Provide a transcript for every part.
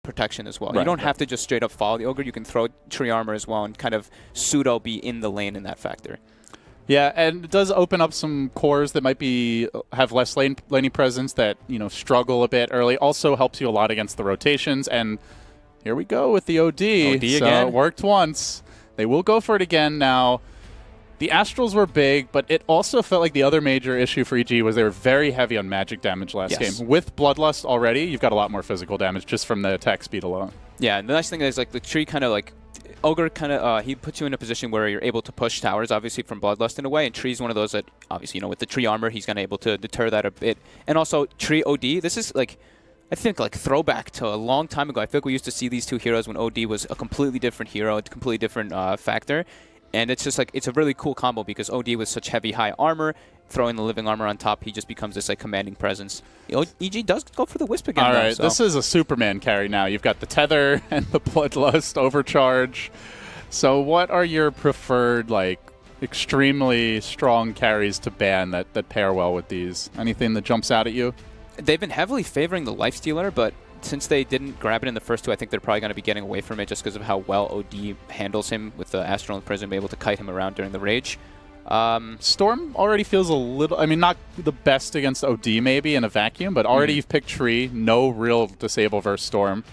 protection as well. Right, you don't have to just straight up follow the Ogre. You can throw tree armor as well and kind of pseudo be in the lane in that factor. Yeah, and it does open up some cores that might have less laning presence that, struggle a bit early. Also helps you a lot against the rotations. And here we go with the OD. OD so again. It worked once. They will go for it again now. The Astrals were big, but it also felt like the other major issue for EG was they were very heavy on magic damage last game. With Bloodlust already, you've got a lot more physical damage just from the attack speed alone. Yeah, and the nice thing is like the tree kind of like Ogre kind of he puts you in a position where you're able to push towers, obviously from Bloodlust in a way, and Tree's one of those that obviously with the tree armor he's kind of able to deter that a bit. And also Tree OD, this is like I think like throwback to a long time ago. I feel like we used to see these two heroes when OD was a completely different hero, a completely different factor. And it's just like, it's a really cool combo because OD with such heavy, high armor, throwing the living armor on top, he just becomes this like commanding presence. EG does go for the Wisp again. All though, right, so. This is a Superman carry now. You've got the Tether and the Bloodlust Overcharge. So what are your preferred, like, extremely strong carries to ban that pair well with these? Anything that jumps out at you? They've been heavily favoring the Lifestealer, but since they didn't grab it in the first two, I think they're probably going to be getting away from it just because of how well OD handles him with the Astral and Prism, able to kite him around during the Rage. Storm already feels a little, I mean, not the best against OD maybe in a vacuum, but already you've picked Tree, no real disable versus Storm.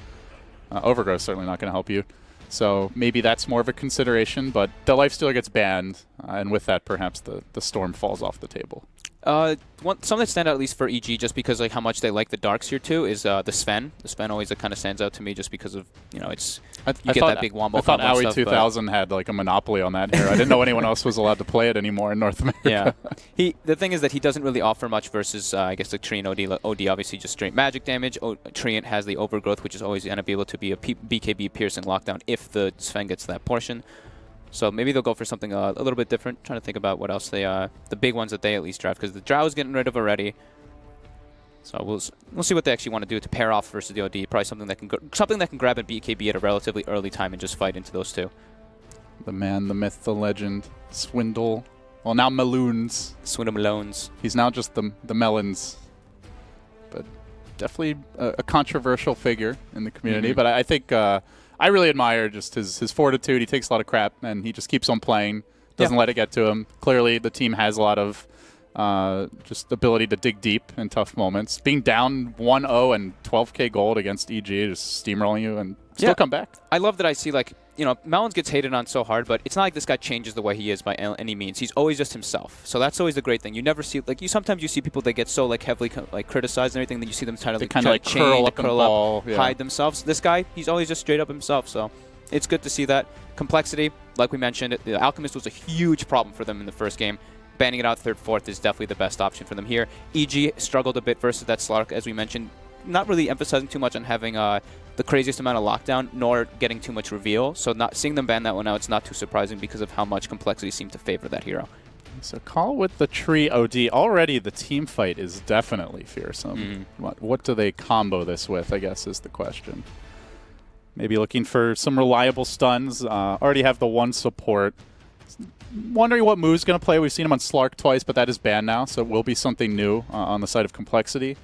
Overgrowth certainly not going to help you. So maybe that's more of a consideration, but the Lifestealer gets banned, and with that, perhaps the Storm falls off the table. Some that stand out at least for EG just because like how much they like the Darks here too is the Sven. The Sven always kind of stands out to me just because of, it's you get that big wombo. I thought combo Owie 2000 had like a monopoly on that hero. I didn't know anyone else was allowed to play it anymore in North America. Yeah. The thing is that he doesn't really offer much versus, I guess, the Treant OD. OD obviously just straight magic damage. Treant has the overgrowth, which is always going to be able to be a BKB piercing lockdown if the Sven gets that portion. So maybe they'll go for something a little bit different. Trying to think about what else they the big ones that they at least draft, because the Drow is getting rid of already. So we'll see what they actually want to do to pair off versus the OD. Probably something that can grab a BKB at a relatively early time and just fight into those two. The man, the myth, the legend, Swindle. Well, now Maloons. Swindle Maloons. He's now just the Melons. But definitely a controversial figure in the community. But I think I really admire just his fortitude. He takes a lot of crap, and he just keeps on playing. Doesn't let it get to him. Clearly, the team has a lot of just ability to dig deep in tough moments. Being down 1-0 and 12k gold against EG, just steamrolling you and still come back. I love that I see, like, Melons gets hated on so hard, but it's not like this guy changes the way he is by any means. He's always just himself. So that's always the great thing. You never see, like, sometimes you see people that get so, like, heavily, like, criticized and everything, then you see them try to, kind of like curl up, hide themselves. This guy, he's always just straight up himself, so it's good to see that. compLexity, like we mentioned, the Alchemist was a huge problem for them in the first game. Banning it out third, fourth is definitely the best option for them here. EG struggled a bit versus that Slark, as we mentioned. Not really emphasizing too much on having the craziest amount of lockdown, nor getting too much reveal. So not seeing them ban that one out, it's not too surprising because of how much compLexity seemed to favor that hero. So CoL with the Tree OD. Already the team fight is definitely fearsome. What do they combo this with, I guess, is the question. Maybe looking for some reliable stuns. Already have the one support. Wondering what Moo's going to play. We've seen him on Slark twice, but that is banned now, so it will be something new on the side of compLexity.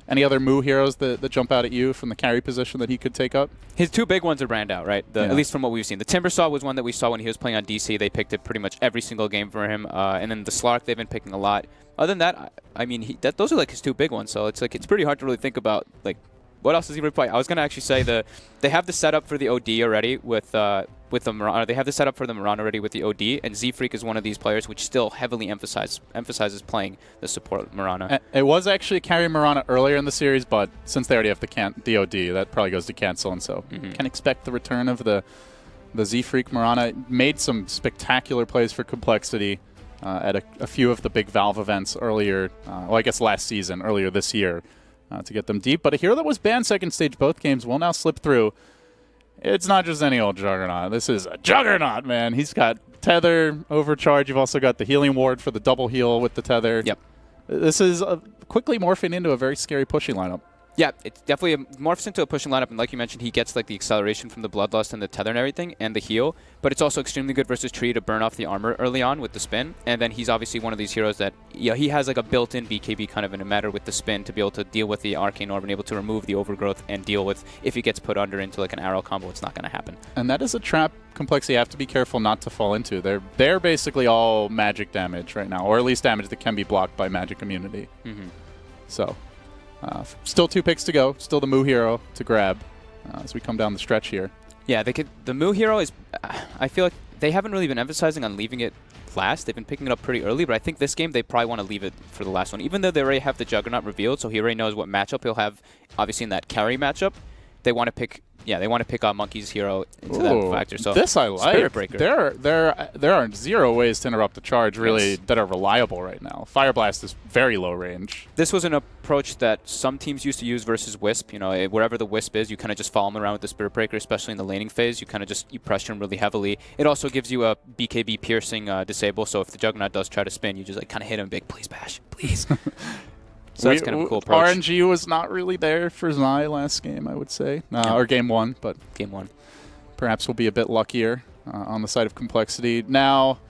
Any other Moo heroes that jump out at you from the carry position that he could take up? His two big ones are brand out, right? At least from what we've seen. The Timbersaw was one that we saw when he was playing on DC. They picked it pretty much every single game for him. And then the Slark, they've been picking a lot. Other than that, I mean, those are like his two big ones. So it's like it's pretty hard to really think about like what else does he really play. I was gonna actually say they have the setup for the OD already with the Mirana. They have the setup for the Mirana already with the OD, and Z-Freak is one of these players which still heavily emphasizes playing the support Mirana. It was actually carry Mirana earlier in the series, but since they already have the OD, that probably goes to cancel, and so can expect the return of the Z-Freak Mirana. Made some spectacular plays for compLexity at a few of the big Valve events earlier, well, I guess last season, earlier this year, to get them deep. But a hero that was banned second stage both games will now slip through. It's not just any old Juggernaut. This is a Juggernaut, man. He's got Tether, Overcharge. You've also got the Healing Ward for the double heal with the Tether. Yep. This is quickly morphing into a very scary pushing lineup. Yeah, it definitely morphs into a pushing lineup, and like you mentioned, he gets like the acceleration from the Bloodlust and the tether and everything, and the heal, but it's also extremely good versus Tree to burn off the armor early on with the spin, and then he's obviously one of these heroes that, yeah, he has like a built-in BKB kind of in a matter with the spin to be able to deal with the Arcane Orb and able to remove the overgrowth and deal with, if he gets put under into like an arrow combo, it's not going to happen. And that is a trap complexity you have to be careful not to fall into. They're basically all magic damage right now, or at least damage that can be blocked by magic immunity. So... still 2 picks to go. Still the Moo hero to grab as we come down the stretch here. Yeah, the Moo hero is... I feel like they haven't really been emphasizing on leaving it last. They've been picking it up pretty early, but I think this game they probably want to leave it for the last one. Even though they already have the Juggernaut revealed, so he already knows what matchup he'll have, obviously in that carry matchup. They want to pick... Yeah, they want to pick Monkey's hero into that factor. So this I like. Spirit Breaker. There are 0 ways to interrupt the charge really that are reliable right now. Fire Blast is very low range. This was an approach that some teams used to use versus Wisp. You know, wherever the Wisp is, you kind of just follow him around with the Spirit Breaker, especially in the laning phase. You kind of just pressure him really heavily. It also gives you a BKB piercing disable. So if the Juggernaut does try to spin, you just like kind of hit him big. Please bash, please. So that's kind of a cool approach. RNG was not really there for Zai last game, I would say, or game 1, but game 1. Perhaps we'll be a bit luckier on the side of complexity. Now,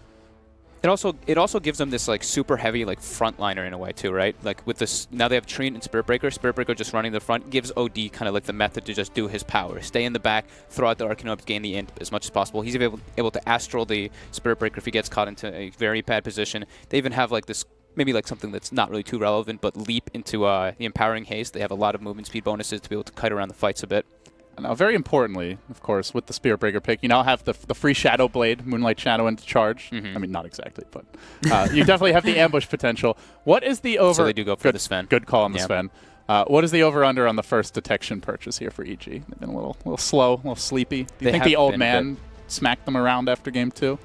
it also gives them this like super heavy like frontliner in a way too, right? Like with this, now they have Tree and Spirit Breaker. Spirit Breaker just running the front gives OD kind of like the method to just do his power, stay in the back, throw out the Arcane Orb, gain the int as much as possible. He's able to astral the Spirit Breaker if he gets caught into a very bad position. They even have like this. Maybe like something that's not really too relevant, but leap into the Empowering Haste. They have a lot of movement speed bonuses to be able to kite around the fights a bit. Now, very importantly, of course, with the Spirit Breaker pick, you now have the free Shadow Blade, Moonlight Shadow into charge. I mean, not exactly, but you definitely have the ambush potential. What is the over... So they do go for the Sven. Good call on the Sven. What is the over-under on the first detection purchase here for EG? They've been a little slow, a little sleepy. Do you think the old man smacked them around after game 2?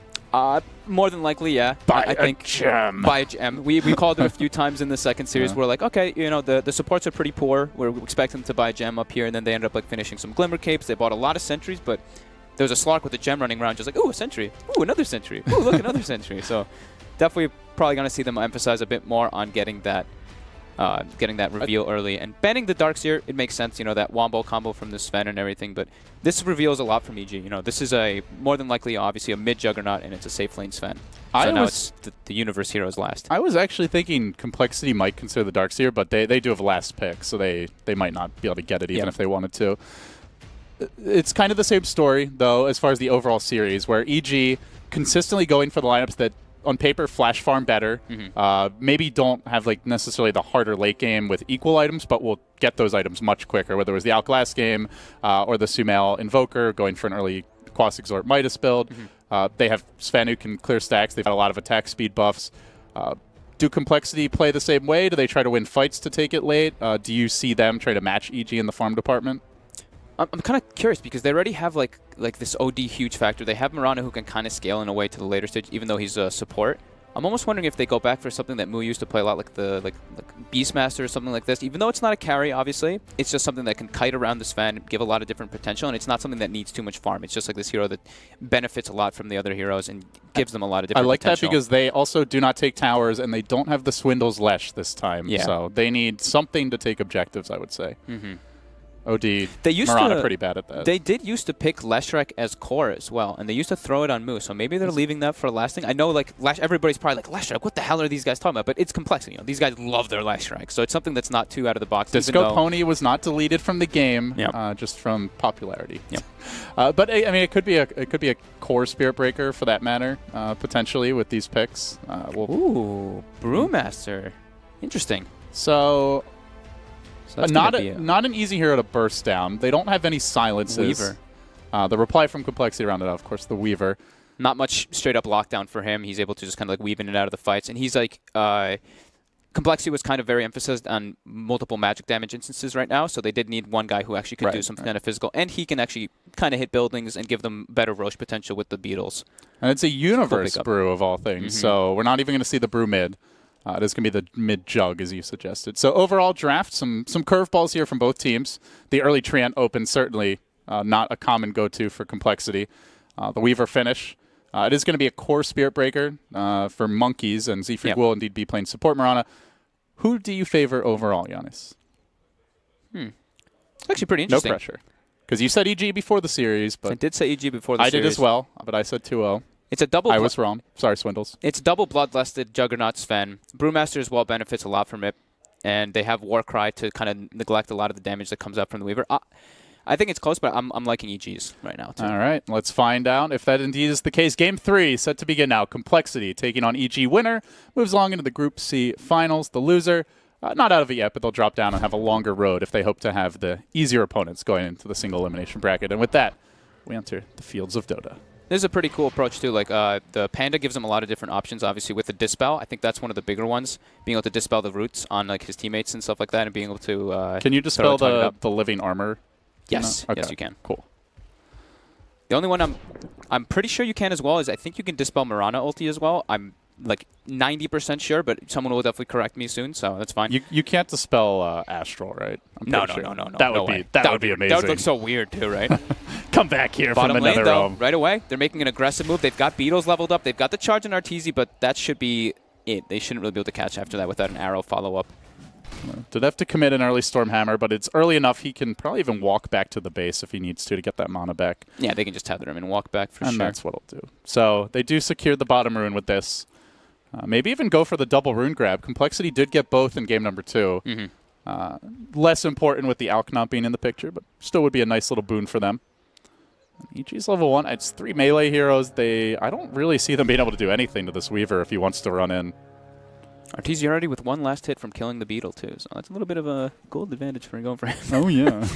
More than likely, yeah. I think gem. By a gem. We called it a few times in the second series. We're like, okay, you know, the supports are pretty poor. We're expecting them to buy a gem up here, and then they end up like finishing some Glimmer Capes. They bought a lot of sentries, but there was a Slark with a gem running around, just like, ooh, a sentry. Ooh, another sentry. Ooh, look, another sentry. So definitely probably going to see them emphasize a bit more on getting that reveal early. And banning the Darkseer, it makes sense, you know, that Wombo combo from the Sven and everything, but this reveals a lot from EG. You know, this is more than likely, obviously, a mid-Juggernaut, and it's a safe lane Sven. So now it's the Universe Heroes last. I was actually thinking Complexity might consider the Darkseer, but they do have last pick, so they might not be able to get it even if they wanted to. It's kind of the same story, though, as far as the overall series, where EG consistently going for the lineups that on paper flash farm better, maybe don't have like necessarily the harder late game with equal items, but will get those items much quicker, whether it was the Outglass game or the Sumail Invoker going for an early Quas Exort Midas build. They have Sven who can clear stacks. They've got a lot of attack speed buffs. Do Complexity play the same way? Do they try to win fights to take it late? Do you see them try to match EG in the farm department? I'm kind of curious because they already have like this OD huge factor. They have Mirana who can kind of scale in a way to the later stage, even though he's a support. I'm almost wondering if they go back for something that Moo used to play a lot, like like Beastmaster or something like this. Even though it's not a carry, obviously, it's just something that can kite around the Sven, give a lot of different potential, and it's not something that needs too much farm. It's just like this hero that benefits a lot from the other heroes and gives them a lot of different potential. I like that because they also do not take towers, and they don't have the Swindle's Lesh this time. Yeah. So they need something to take objectives, I would say. OD, Mirana pretty bad at that. They did used to pick Leshrac as core as well, and they used to throw it on Moo, so maybe they're leaving that for last thing. I know like everybody's probably like, Leshrac, what the hell are these guys talking about? But it's Complexity. You know, these guys love their Leshrac, so it's something that's not too out of the box. Disco Pony was not deleted from the game, just from popularity. But I mean, it could be a core Spirit Breaker for that matter, potentially with these picks. Ooh, Brewmaster, interesting. So not an easy hero to burst down. They don't have any silences. Weaver. The reply from Complexity rounded out, of course, the Weaver. Not much straight up lockdown for him. He's able to just kind of like weave in and out of the fights. And he's like, Complexity was kind of very emphasized on multiple magic damage instances right now. So they did need one guy who actually could do something kind of physical. And he can actually kind of hit buildings and give them better Roche potential with the Beetles. And it's a Universe Brew of all things. So we're not even going to see the Brew mid. It is going to be the mid-jug, as you suggested. So overall draft, some curveballs here from both teams. The early Treant Open, certainly not a common go-to for Complexity. The Weaver finish. It is going to be a core Spirit Breaker for Monkeys, and Zfreak will indeed be playing support Mirana. Who do you favor overall, Giannis? It's actually pretty No interesting. pressure. Because you said EG before the series, but I did say EG before the I series. did as well, but I said 2-0. It's a double. I was wrong. Sorry, Swindles. It's double bloodlusted Juggernaut Sven. Brewmaster as well benefits a lot from it, and they have Warcry to kind of neglect a lot of the damage that comes up from the Weaver. I think it's close, but I'm liking EGs right now too. All right, let's find out if that indeed is the case. Game 3 set to begin now. compLexity taking on EG. Winner moves along into the Group C finals. The loser, not out of it yet, but they'll drop down and have a longer road if they hope to have the easier opponents going into the single elimination bracket. And with that, we enter the fields of Dota. This is a pretty cool approach too. Like the Panda gives him a lot of different options. Obviously, with the dispel, I think that's one of the bigger ones. Being able to dispel the roots on like his teammates and stuff like that, and being able to. Can you dispel the living armor? Yes, Okay. yes, you can. Cool. The only one I'm pretty sure you can as well is I think you can dispel Mirana ulti as well. I'm like 90% sure, but someone will definitely correct me soon, so that's fine. You can't dispel Astral, right? No. That would be amazing. That would look so weird too, right? Come back here Bottom from lane, another though, realm. right away. They're making an aggressive move. They've got Beetles leveled up. They've got the charge in Arteezy, but that should be it. They shouldn't really be able to catch after that without an arrow follow-up. Did have to commit an early Stormhammer, but it's early enough he can probably even walk back to the base if he needs to get that mana back. Yeah, they can just tether him and walk back for and sure. That's what I'll do. So they do secure the bottom rune with this. Maybe even go for the double rune grab. compLexity did get both in game number 2. Less important with the Alk not being in the picture, but still would be a nice little boon for them. EG's level 1. It's 3 melee heroes. I don't really see them being able to do anything to this Weaver if he wants to run in. Arteezy already with one last hit from killing the Beetle too, so that's a little bit of a gold advantage for going for him. Oh yeah,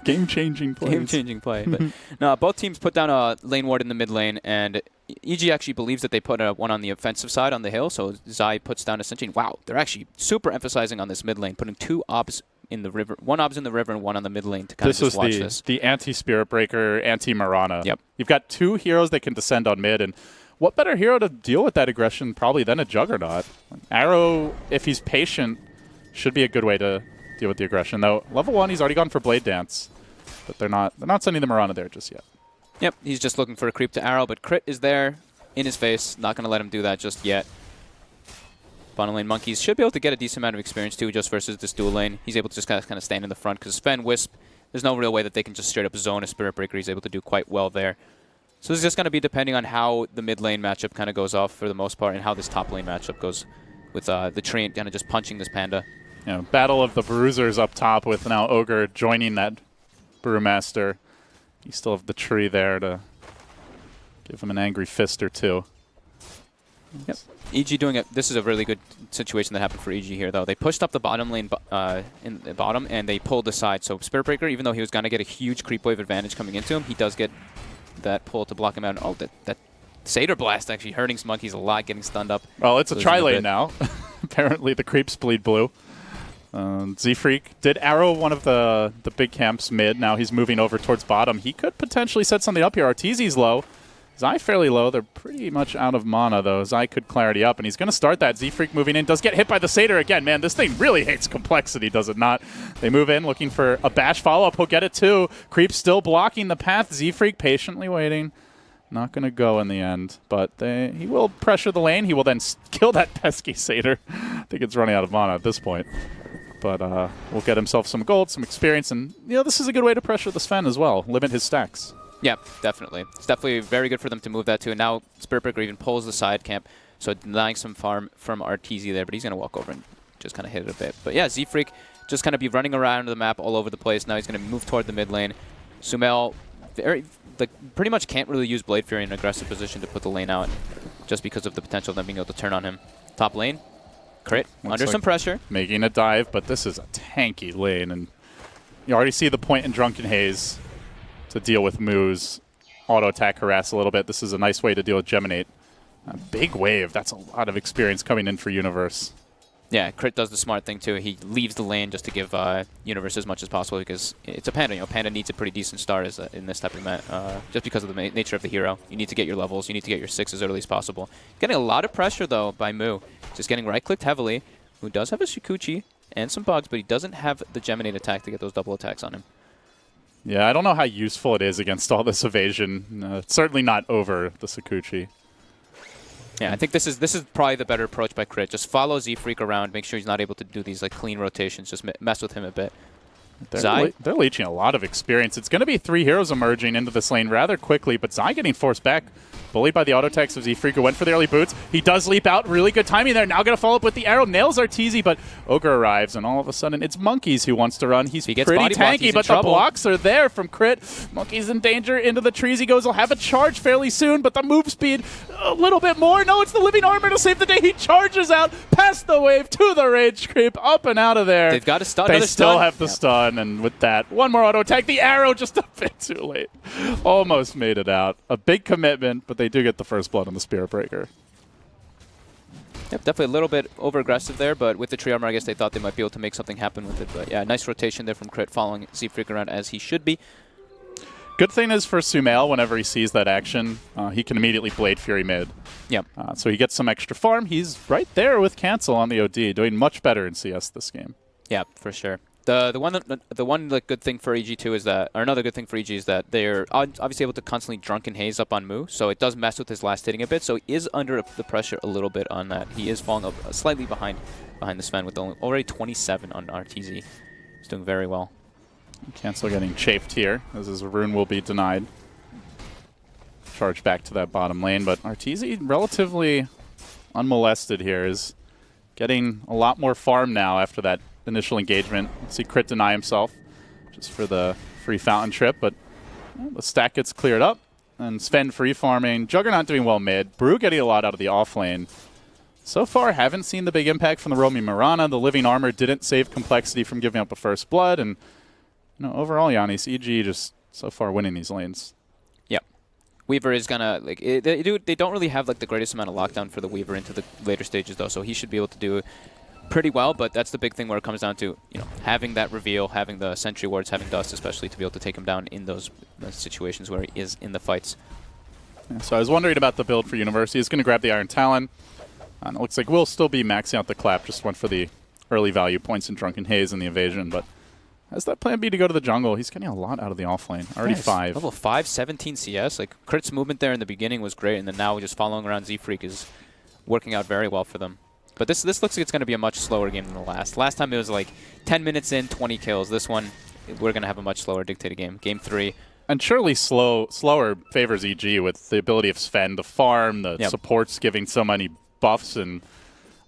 game-changing play. Game-changing play. But no, both teams put down a lane ward in the mid lane, and EG actually believes that they put one on the offensive side on the hill. So Zai puts down a Sentient. Wow, they're actually super emphasizing on this mid lane, putting 2 obs in the river, 1 obs in the river and 1 on the mid lane to kind of just watch this. The anti-Spirit Breaker, anti-Mirana. Yep. You've got 2 heroes that can descend on mid, and what better hero to deal with that aggression probably than a Juggernaut? Arrow, if he's patient, should be a good way to deal with the aggression. Though level 1, he's already gone for Blade Dance, but they're not sending the Mirana there just yet. Yep, he's just looking for a creep to arrow, but Crit is there in his face. Not going to let him do that just yet. Bottom lane Monkeys should be able to get a decent amount of experience too, just versus this dual lane. He's able to just kind of stand in the front because Sven, Wisp, there's no real way that they can just straight up zone a Spirit Breaker. He's able to do quite well there. So this is just going to be depending on how the mid lane matchup kind of goes off for the most part and how this top lane matchup goes with the tree kind of just punching this Panda. Battle of the Bruisers up top with now Ogre joining that Brewmaster. You still have the tree there to give him an angry fist or two. Yep. EG doing it. This is a really good situation that happened for EG here, though. They pushed up the bottom lane in the bottom, and they pulled aside. So Spirit Breaker, even though he was going to get a huge creep wave advantage coming into him, he does get that pull to block him out. Oh, that Satyr Blast actually hurting Monkeys a lot, getting stunned up. Well, it's a tri-lane now. Apparently the creeps bleed blue. Z-Freak did arrow one of the big camps mid. Now he's moving over towards bottom. He could potentially set something up here. Arteezy's low. Zai fairly low. They're pretty much out of mana, though. Zai could clarity up, and he's going to start that. Z-Freak moving in. Does get hit by the Satyr again. Man, this thing really hates compLexity, does it not? They move in, looking for a bash follow-up. He'll get it, too. Creep still blocking the path. Z-Freak patiently waiting. Not going to go in the end, but he will pressure the lane. He will then kill that pesky Satyr. I think it's running out of mana at this point. But will get himself some gold, some experience, and this is a good way to pressure the Sven as well. Limit his stacks. Yeah, definitely. It's definitely very good for them to move that too. And now Spirit Breaker even pulls the side camp, so denying some farm from Arteezy there, but he's going to walk over and just kind of hit it a bit. But yeah, Z-Freak just kind of be running around the map all over the place. Now he's going to move toward the mid lane. Sumail pretty much can't really use Blade Fury in an aggressive position to put the lane out just because of the potential of them being able to turn on him. Top lane, Crit, under some pressure. Making a dive, but this is a tanky lane, and you already see the point in Drunken Haze to deal with Moose, auto-attack, harass a little bit. This is a nice way to deal with Geminate. A big wave. That's a lot of experience coming in for Universe. Yeah, Crit does the smart thing, too. He leaves the lane just to give Universe as much as possible because it's a Panda. Panda needs a pretty decent start in this type of event just because of the nature of the hero. You need to get your levels. You need to get your 6 as early as possible. Getting a lot of pressure, though, by Moo. Just getting right-clicked heavily. Moo does have a Shikuchi and some bugs, but he doesn't have the Geminate attack to get those double attacks on him. Yeah, I don't know how useful it is against all this evasion. It's certainly not over the Sakuchi. Yeah, I think this is probably the better approach by Crit. Just follow Z-Freak around, make sure he's not able to do these clean rotations, just mess with him a bit. They're leeching a lot of experience. It's going to be 3 heroes emerging into this lane rather quickly, but Zai getting forced back. Bullied by the auto attacks of Z-Freak, who went for the early boots. He does leap out. Really good timing there. Now going to follow up with the arrow. Nails Arteezy, but Ogre arrives, and all of a sudden it's Monkeys who wants to run. He's pretty tanky, but the blocks are there from Crit. Monkey's in danger. Into the trees he goes. He'll have a charge fairly soon, but the move speed a little bit more. No, it's the Living Armor to save the day. He charges out past the wave to the Rage Creep, up and out of there. They've got a stun. They still have the stun, and with that, one more auto attack. The arrow just a bit too late. Almost made it out. A big commitment, but they do get the first blood on the Spirit Breaker. Yep, definitely a little bit over-aggressive there, but with the tree armor, I guess they thought they might be able to make something happen with it. But yeah, nice rotation there from Crit, following Z-Freak around as he should be. Good thing is for Sumail, whenever he sees that action, he can immediately Blade Fury mid. Yep. So he gets some extra farm. He's right there with Cancel on the OD, doing much better in CS this game. Yeah, for sure. The one like good thing for EG2 is that, or another good thing for EG is that they're obviously able to constantly drunken haze up on Mu, so it does mess with his last hitting a bit. So he is under the pressure a little bit on that. He is falling up slightly behind the Sven with already 27 on RTZ. He's doing very well. Cancel getting chafed here, as his rune will be denied. Charge back to that bottom lane, but RTZ relatively unmolested here, is getting a lot more farm now after that initial engagement. See Crit deny himself just for the free fountain trip, but the stack gets cleared up, and Sven free farming. Juggernaut doing well mid. Brew getting a lot out of the off lane. So far, haven't seen the big impact from the roaming Mirana. The Living Armor didn't save complexity from giving up a first blood, and overall, Yannis, EG just so far winning these lanes. Yep. Weaver is gonna they don't really have like the greatest amount of lockdown for the Weaver into the later stages though, so he should be able to do pretty well, but that's the big thing where it comes down to, having that reveal, having the sentry wards, having Dust especially to be able to take him down in those situations where he is in the fights. Yeah, so I was wondering about the build for University. He's going to grab the Iron Talon. And it looks like we'll still be maxing out the clap, just went for the early value points in Drunken Haze and the evasion, but has that plan B to go to the jungle? He's getting a lot out of the offlane. Already 5. Level 5, 17 CS. Like, Crit's movement there in the beginning was great, and then now just following around Z-Freak is working out very well for them. But this looks like it's going to be a much slower game than the last. Last time it was like 10 minutes in, 20 kills. This one, we're going to have a much slower dictated game. Game 3. And surely slower favors EG with the ability of Sven, the farm, the supports giving so many buffs, and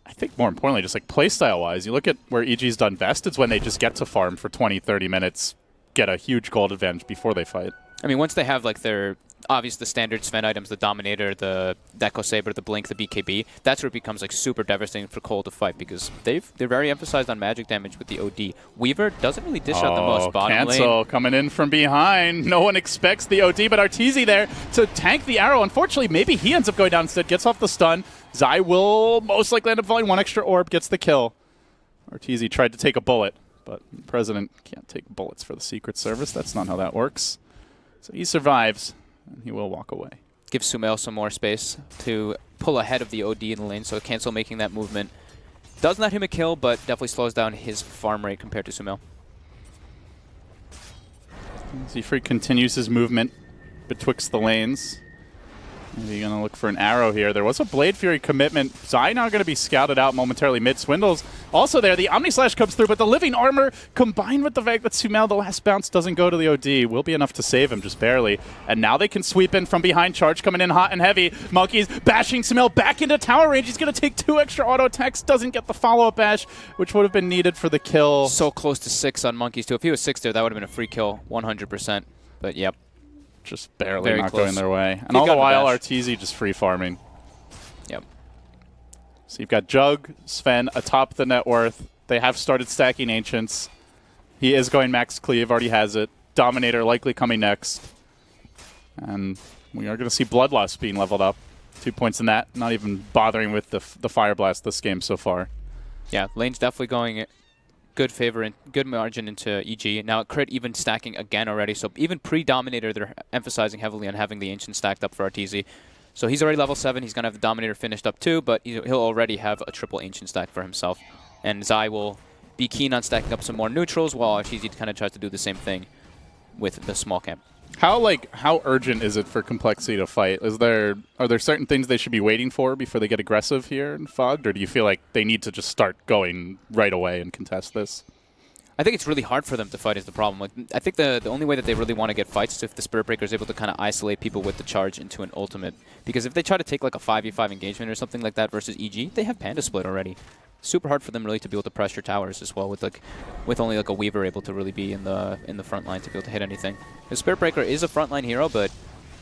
I think more importantly, just like playstyle-wise, you look at where EG's done best, it's when they just get to farm for 20, 30 minutes, get a huge gold advantage before they fight. I mean, once they have like their obviously the standard Sven items, the Dominator, the Deco Saber, the Blink, the BKB, that's where it becomes like super devastating for CoL to fight because they're very emphasized on magic damage with the OD. Weaver doesn't really dish out the most bottom Cancel lane. Coming in from behind. No one expects the OD, but Arteezy there to tank the arrow. Unfortunately, maybe he ends up going down instead, gets off the stun. Zai will most likely end up falling. One extra orb, gets the kill. Arteezy tried to take a bullet, but the President can't take bullets for the Secret Service. That's not how that works. So he survives, and he will walk away. Gives Sumail some more space to pull ahead of the OD in the lane, so Cancel making that movement. Does not him a kill, but definitely slows down his farm rate compared to Sumail. Z-Freak continues his movement betwixt the lanes. Maybe going to look for an arrow here. There was a Blade Fury commitment. Zai now going to be scouted out momentarily mid. Swindle's also there. The Omni Slash comes through, but the Living Armor, combined with the fact that Sumail, the last bounce, doesn't go to the OD, will be enough to save him, just barely. And now they can sweep in from behind. Charge coming in hot and heavy. Monkeys bashing Sumail back into tower range. He's going to take 2 extra auto attacks. Doesn't get the follow-up bash, which would have been needed for the kill. So close to 6 on Monkeys, too. If he was 6 there, that would have been a free kill, 100%. But, yep. Just barely not going their way. And all the while, Arteezy just free farming. Yep. So you've got Jug, Sven atop the net worth. They have started stacking Ancients. He is going max cleave, already has it. Dominator likely coming next. And we are going to see Bloodlust being leveled up. 2 points in that. Not even bothering with the Fire Blast this game so far. Yeah, lane's definitely going good favor and good margin into EG. Now Crit even stacking again already, so even pre-Dominator they're emphasizing heavily on having the Ancient stacked up for Arteezy. So he's already level 7, he's going to have the Dominator finished up too, but he'll already have a triple Ancient stack for himself. And Zai will be keen on stacking up some more neutrals while Arteezy kind of tries to do the same thing with the small camp. How urgent is it for complexity to fight? Are there certain things they should be waiting for before they get aggressive here in Fogged, or do you feel like they need to just start going right away and contest this? I think it's really hard for them to fight is the problem. Like, I think the only way that they really want to get fights is if the Spirit Breaker is able to kind of isolate people with the charge into an ultimate. Because if they try to take like a 5v5 engagement or something like that versus EG, they have Panda Split already. Super hard for them really to be able to pressure towers as well with only like a Weaver able to really be in the front line to be able to hit anything. The Spirit Breaker is a frontline hero, but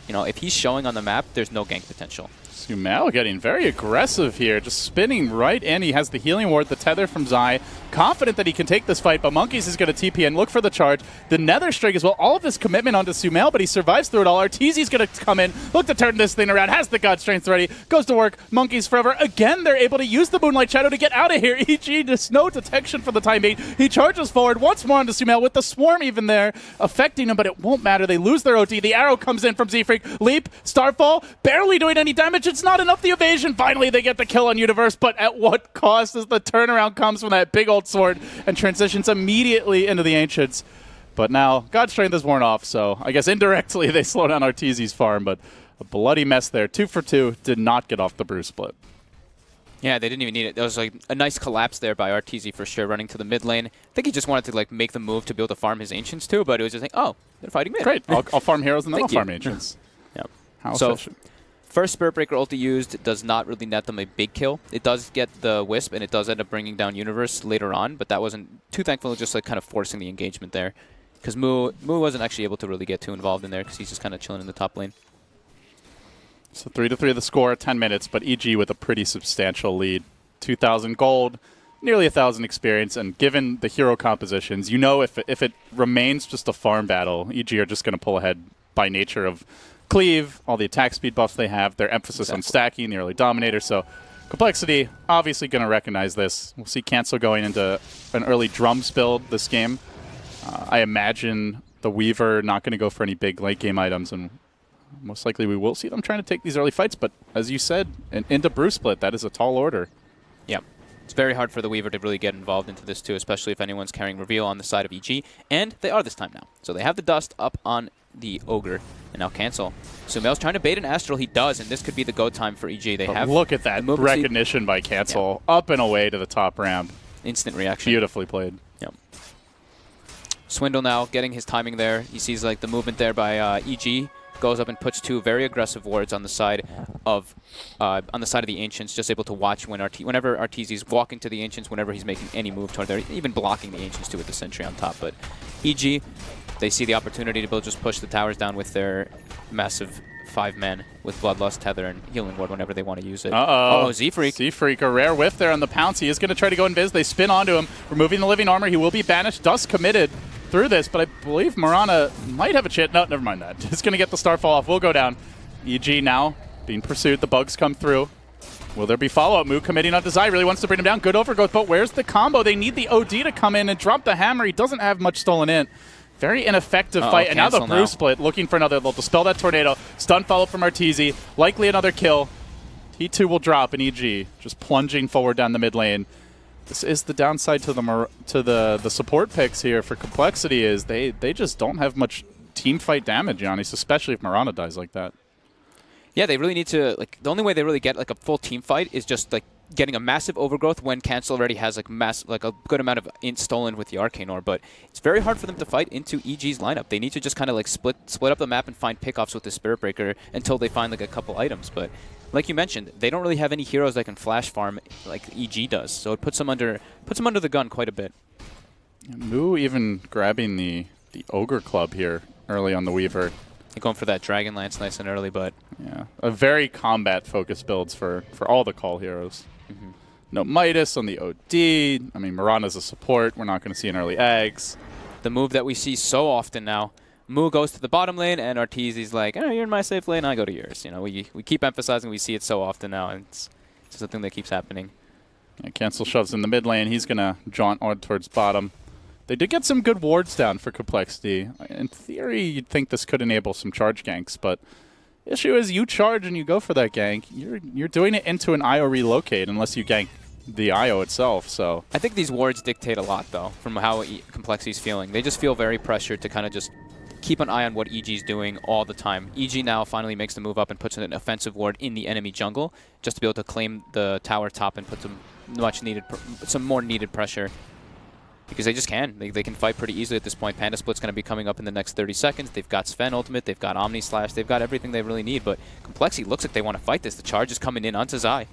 you know, if he's showing on the map, there's no gank potential. Sumail getting very aggressive here, just spinning right in. He has the healing ward, the tether from Zai. Confident that he can take this fight, but Monkeys is going to TP and look for the charge. The Nether Strike as well. All of this commitment onto Sumail, but he survives through it all. Arteezy's going to come in, look to turn this thing around, has the God Strength ready, goes to work. Monkeys forever. Again, they're able to use the Moonlight Shadow to get out of here. EG, just no detection for the time being. He charges forward once more onto Sumail with the Swarm even there, affecting him, but it won't matter. They lose their OT. The arrow comes in from Z-Freak. Leap, Starfall, barely doing any damage. It's not enough. The evasion. Finally, they get the kill on Universe, but at what cost as the turnaround comes from that big old sword and transitions immediately into the Ancients. But now, God's Strength is worn off, so I guess indirectly they slow down Arteezy's farm, but a bloody mess there. 2 for 2, did not get off the brew split. Yeah, they didn't even need it. There was like a nice collapse there by Arteezy for sure, running to the mid lane. I think he just wanted to like make the move to be able to farm his Ancients too, but it was just like, oh, they're fighting mid. Great, I'll farm heroes and then I'll farm Ancients. Yep. How so, efficient. First Spirit Breaker ulti used does not really net them a big kill. It does get the Wisp, and it does end up bringing down Universe later on, but that wasn't too thankful, just like kind of forcing the engagement there. Because Moo wasn't actually able to really get too involved in there because he's just kind of chilling in the top lane. So 3-3 the score, 10 minutes, but EG with a pretty substantial lead. 2,000 gold, nearly 1,000 experience, and given the hero compositions, you know if it remains just a farm battle, EG are just going to pull ahead by nature of Cleave, all the attack speed buffs they have, their emphasis on stacking, the early Dominator. So compLexity obviously going to recognize this. We'll see Cancel going into an early Drums build this game. I imagine the Weaver not going to go for any big late game items, and most likely we will see them trying to take these early fights. But as you said, into brew split, that is a tall order. Yeah. It's very hard for the Weaver to really get involved into this too, especially if anyone's carrying Reveal on the side of EG. And they are this time now. So they have the Dust up on the Ogre. And now Cancel. Sumail's trying to bait an Astral. He does, and this could be the go time for EG. They have look at that recognition by Cancel. Yeah. Up and away to the top ramp. Instant reaction. Beautifully played. Yep. Swindle now getting his timing there. He sees like the movement there by EG. Goes up and puts 2 very aggressive wards on the side of the Ancients, just able to watch whenever Arteezy's walking to the Ancients, whenever he's making any move toward there, even blocking the Ancients too with the Sentry on top. But EG, they see the opportunity to just push the towers down with their massive 5-man with Bloodlust, Tether, and Healing Ward whenever they want to use it. Uh-oh. Oh, Z-Freak. Z-Freak, a rare whiff there on the pounce. He is going to try to go invis. They spin onto him, removing the living armor. He will be banished. Dust committed through this, but I believe Mirana might have a chance. No, never mind that. Just going to get the Starfall off. We'll go down. EG now being pursued. The bugs come through. Will there be follow-up? Moo committing on Desire. Really wants to bring him down. Good overgrowth, but where's the combo? They need the OD to come in and drop the hammer. He doesn't have much stolen in. Very ineffective fight. And now the brew split looking for another. They'll dispel that tornado. Stun follow from Arteezy. Likely another kill. T2 will drop, and EG just plunging forward down the mid lane. This is the downside to the support picks here for compLexity is they just don't have much team fight damage, Giannis, especially if Mirana dies like that. Yeah, they really need to, like, the only way they really get like a full team fight is just like getting a massive overgrowth when Cancel already has like a good amount of int stolen with the Arcane Orb, but it's very hard for them to fight into EG's lineup. They need to just kind of like split up the map and find pickoffs with the Spirit Breaker until they find like a couple items, but like you mentioned, they don't really have any heroes that can flash farm like EG does, so it puts them under the gun quite a bit. Moo even grabbing the Ogre Club here early on the Weaver. They're going for that Dragon Lance nice and early, but yeah, a very combat-focused builds for all the CoL heroes. No Midas on the OD. I mean, Mirana's a support. We're not going to see an early eggs. The move that we see so often now. Moo goes to the bottom lane, and Arteezy's like, oh, you're in my safe lane, I go to yours. You know, we keep emphasizing, we see it so often now, and it's something that keeps happening. Yeah, Cancel shoves in the mid lane. He's going to jaunt on towards bottom. They did get some good wards down for compLexity. In theory, you'd think this could enable some charge ganks, but issue is you charge and you go for that gank. You're doing it into an IO relocate unless you gank the IO itself. So I think these wards dictate a lot, though, from how compLexity's feeling. They just feel very pressured to kind of just keep an eye on what EG's doing all the time. EG now finally makes the move up and puts an offensive ward in the enemy jungle just to be able to claim the tower top and put some more needed pressure. because they just can. They can fight pretty easily at this point. Panda Split's going to be coming up in the next 30 seconds. They've got Sven ultimate. They've got Omni Slash. They've got everything they really need. But compLexity looks like they want to fight this. The charge is coming in onto Zai.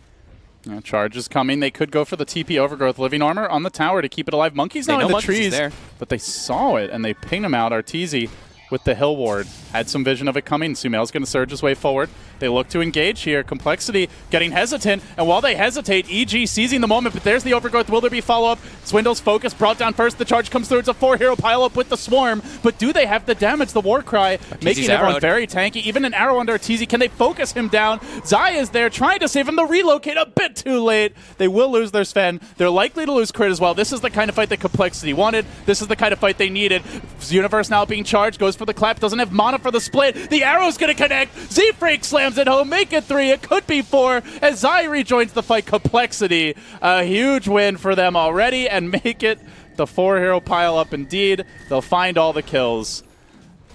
Charge is coming. They could go for the TP Overgrowth Living Armor on the tower to keep it alive. Monkey's not in the trees, but they saw it and they ping him out. Arteezy with the Hill Ward had some vision of it coming. Sumail's going to surge his way forward. They look to engage here. compLexity getting hesitant, and while they hesitate, EG seizing the moment, but there's the Overgrowth. Will there be follow-up? Swindle's focus brought down first. The charge comes through. It's a 4-hero pile-up with the Swarm, but do they have the damage? The Warcry making everyone very tanky. Even an arrow under Arteezy. Can they focus him down? Zai is there trying to save him. The relocate a bit too late. They will lose their Sven. They're likely to lose Crit as well. This is the kind of fight that compLexity wanted. This is the kind of fight they needed. Universe now being charged, goes for the clap, doesn't have mana for the split. The arrow's going to connect. Z-Freak slams it home, make it 3. It could be 4 as Zai rejoins the fight. compLexity, a huge win for them already, and make it the 4-hero pile-up indeed. They'll find all the kills.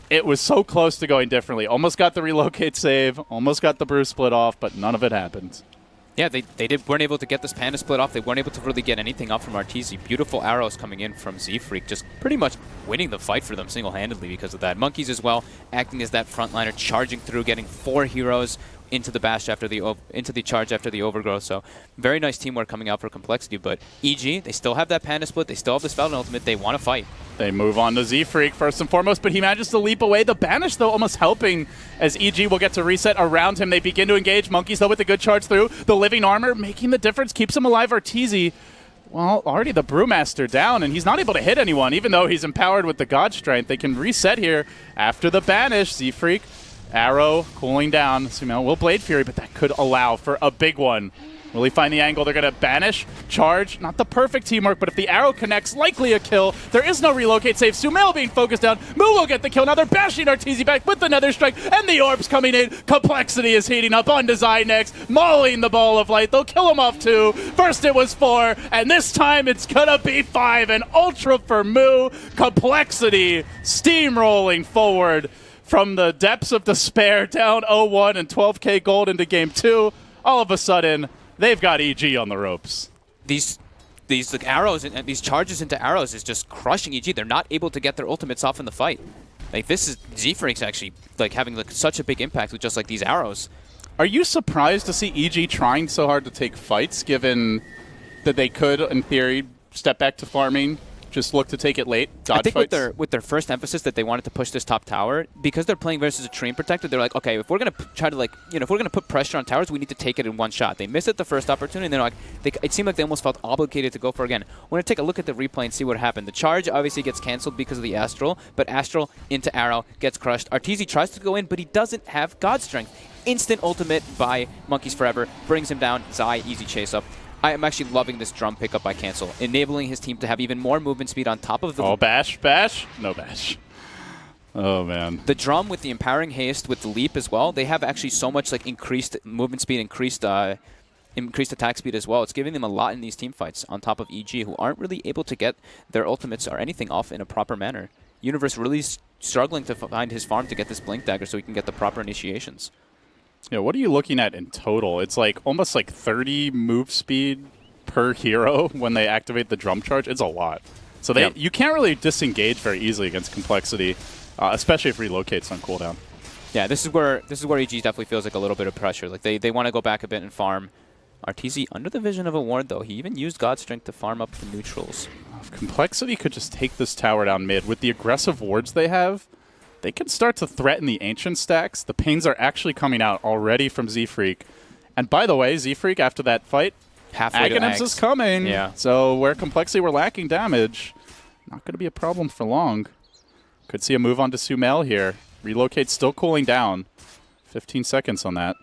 It was so close to going differently. Almost got the relocate save, almost got the brew split off, but none of it happened. Yeah, they weren't able to get this Panda split off. They weren't able to really get anything up from Arteezy. Beautiful arrows coming in from Z-Freak, just pretty much winning the fight for them single-handedly because of that. Monkeys as well, acting as that frontliner, charging through, getting 4 heroes into the bash after the charge after the Overgrowth. So very nice teamwork coming out for compLexity. But EG, they still have that Panda split. They still have the Spell and ultimate. They want to fight. They move on to Z-Freak first and foremost, but he manages to leap away. The Banish, though, almost helping as EG will get to reset around him. They begin to engage. Monkeys, though, with a good charge through. The Living Armor making the difference, keeps him alive. Arteezy, well, already the Brewmaster down, and he's not able to hit anyone, even though he's empowered with the God Strength. They can reset here after the Banish. Z-Freak, arrow cooling down. Sumail will Blade Fury, but that could allow for a big one. Will he find the angle? They're going to banish, charge. Not the perfect teamwork, but if the arrow connects, likely a kill. There is no relocate save. Sumail being focused down. Moo will get the kill. Now they're bashing Arteezy back with the Nether Strike, and the orbs coming in. compLexity is heating up on Design next, mauling the Ball of Light. They'll kill him off 2. First it was 4, and this time it's going to be 5. An Ultra for Moo. compLexity steamrolling forward from the depths of despair, down 0-1 and 12k gold into game 2. All of a sudden, they've got EG on the ropes. These like arrows and these charges into arrows is just crushing EG. They're not able to get their ultimates off in the fight. Like this is Z-Freak's actually like having like such a big impact with just like these arrows. Are you surprised to see EG trying so hard to take fights, given that they could, in theory, step back to farming? Just look to take it late, dodge I think fights. with their first emphasis that they wanted to push this top tower, because they're playing versus a Treant Protector, they're like, okay, if we're going to try to if we're going to put pressure on towers, we need to take it in one shot. They missed it the first opportunity, and they're like, it seemed like they almost felt obligated to go for it again. We're going to take a look at the replay and see what happened. The charge obviously gets canceled because of the Astral, but Astral into arrow gets crushed. Arteezy tries to go in, but he doesn't have God Strength. Instant ultimate by Monkeys Forever, brings him down. Zai, easy chase up. I am actually loving this drum pickup by Cancel, enabling his team to have even more movement speed on top of the... Oh, bash. No bash. Oh, man. The drum with the empowering haste, with the leap as well, they have actually so much like increased movement speed, increased attack speed as well. It's giving them a lot in these team fights on top of EG, who aren't really able to get their ultimates or anything off in a proper manner. Universe really struggling to find his farm to get this Blink Dagger so he can get the proper initiations. Yeah, what are you looking at in total? It's like almost like 30 move speed per hero when they activate the drum charge. It's a lot. So you can't really disengage very easily against compLexity, especially if relocate's on cooldown. Yeah, this is where EG definitely feels like a little bit of pressure. Like they want to go back a bit and farm. Arteezy under the vision of a ward though. He even used God Strength to farm up the neutrals. If compLexity could just take this tower down mid with the aggressive wards they have, they can start to threaten the Ancient stacks. The pains are actually coming out already from Z-Freak. And by the way, Z-Freak, after that fight, Aghanims is coming. Yeah. So where compLexity were lacking damage, not going to be a problem for long. Could see a move on to Sumail here. Relocate still cooling down. 15 seconds on that.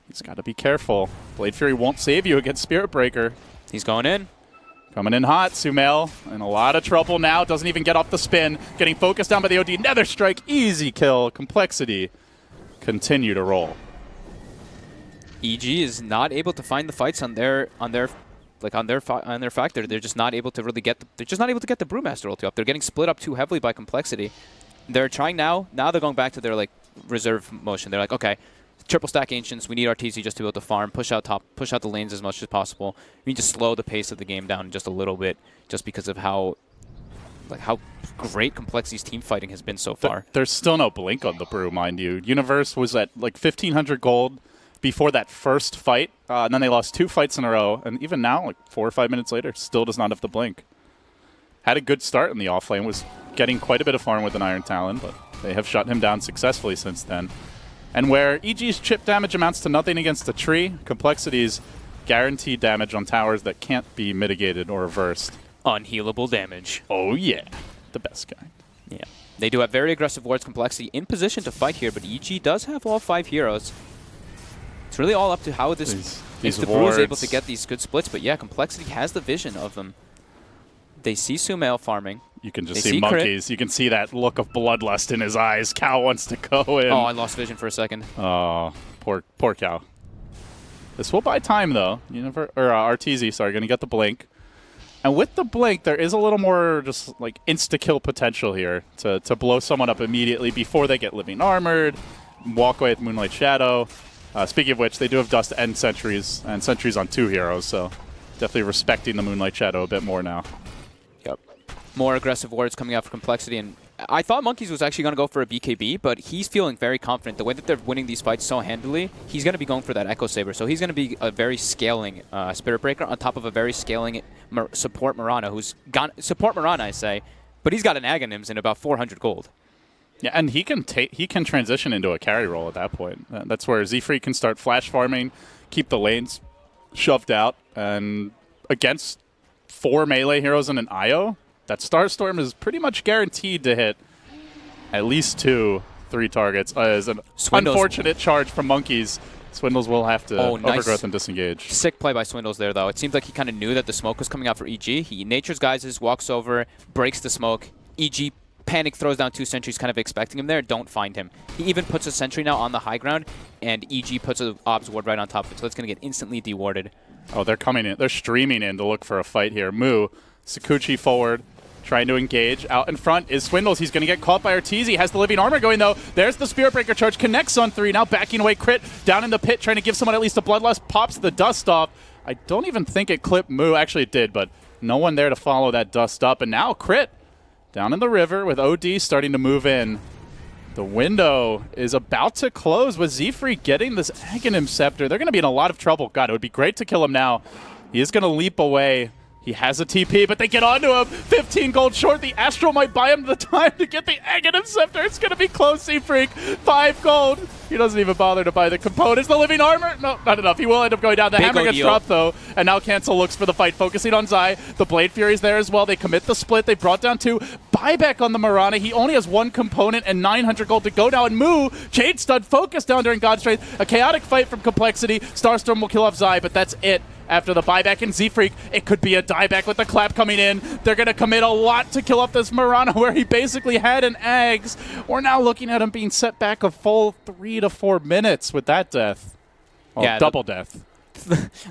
He's got to be careful. Blade Fury won't save you against Spirit Breaker. He's going in. Coming in hot, Sumail in a lot of trouble now. Doesn't even get off the spin. Getting focused down by the OD. Nether Strike, easy kill. compLexity continue to roll. EG is not able to find the fights on their factor. They're just not able to really get the Brewmaster ulti up. They're getting split up too heavily by compLexity. They're trying now. Now they're going back to their like reserve motion. They're like, okay, triple stack Ancients. We need Arteezy just to be able to farm, push out the lanes as much as possible. We need to slow the pace of the game down just a little bit, just because of how like how great complexity's team fighting has been so far. There's still no blink on the brew, mind you. Universe was at like 1,500 gold before that first fight, and then they lost 2 fights in a row, and even now, like 4 or 5 minutes later, still does not have the blink. Had a good start in the offlane, was getting quite a bit of farm with an Iron Talon, but they have shut him down successfully since then. And where EG's chip damage amounts to nothing against the tree, complexity's guaranteed damage on towers that can't be mitigated or reversed. Unhealable damage. Oh yeah, the best kind. Yeah. They do have very aggressive wards. Complexity in position to fight here, but EG does have all 5 heroes. It's really all up to how this if the Brew is able to get these good splits, but yeah, Complexity has the vision of them. They see Sumail farming. You can just see monkeys. You can see that look of bloodlust in his eyes. Cow wants to go in. Oh, I lost vision for a second. Oh, poor Cow. This will buy time, though. RTZ, sorry, going to get the blink. And with the blink, there is a little more just like insta-kill potential here to blow someone up immediately before they get living armored, walk away with Moonlight Shadow. Speaking of which, they do have Dust and Sentries on 2 heroes, so definitely respecting the Moonlight Shadow a bit more now. Yep. More aggressive wards coming out for Complexity, and I thought Monkeys was actually going to go for a BKB, but he's feeling very confident. The way that they're winning these fights so handily, he's going to be going for that Echo Saber. So he's going to be a very scaling Spirit Breaker on top of a very scaling support Mirana, who's gone support Mirana, I say, but he's got an Aghanims in about 400 gold. Yeah, and he can transition into a carry role at that point. That's where Z-Freak can start flash farming, keep the lanes shoved out, and against 4 melee heroes and an IO, that Starstorm is pretty much guaranteed to hit at least 2-3 targets. As an unfortunate charge from Monkeys, Swindles will have to overgrowth and disengage. Sick play by Swindles there, though. It seems like he kind of knew that the smoke was coming out for EG. He Nature's Guises, walks over, breaks the smoke. EG panic, throws down 2 sentries, kind of expecting him there. Don't find him. He even puts a sentry now on the high ground, and EG puts an Obs ward right on top of it, so it's going to get instantly dewarded. Oh, they're coming in. They're streaming in to look for a fight here. Moo, Sakuchi forward, trying to engage. Out in front is Swindles. He's going to get caught by Ortiz. He has the living armor going, though. There's the Spirit Breaker charge. Connects on 3. Now backing away. Crit down in the pit, trying to give someone at least a Bloodlust. Pops the dust off. I don't even think it clipped Moo. Actually, it did, but no one there to follow that dust up. And now Crit down in the river with OD starting to move in. The window is about to close with Z-Freak getting this Aghanim Scepter. They're going to be in a lot of trouble. God, it would be great to kill him now. He is going to leap away. He has a TP, but they get onto him. 15 gold short. The Astral might buy him the time to get the Aghanim Scepter. It's going to be close, Z-Freak. 5 gold. He doesn't even bother to buy the components. The living armor? No, not enough. He will end up going down. The hammer gets dropped, though, and now Cancel looks for the fight, focusing on Zai. The Blade Fury's there as well. They commit the split. They brought down 2. Buyback on the Mirana. He only has 1 component and 900 gold to go now. And Moo, Jade Stud, focused down during God's Strength. A chaotic fight from Complexity. Starstorm will kill off Zai, but that's it. After the buyback in Z-Freak, it could be a dieback with the clap coming in. They're going to commit a lot to kill off this Mirana where he basically had an Ags. We're now looking at him being set back a full 3 to 4 minutes with that death. Well, yeah, double death.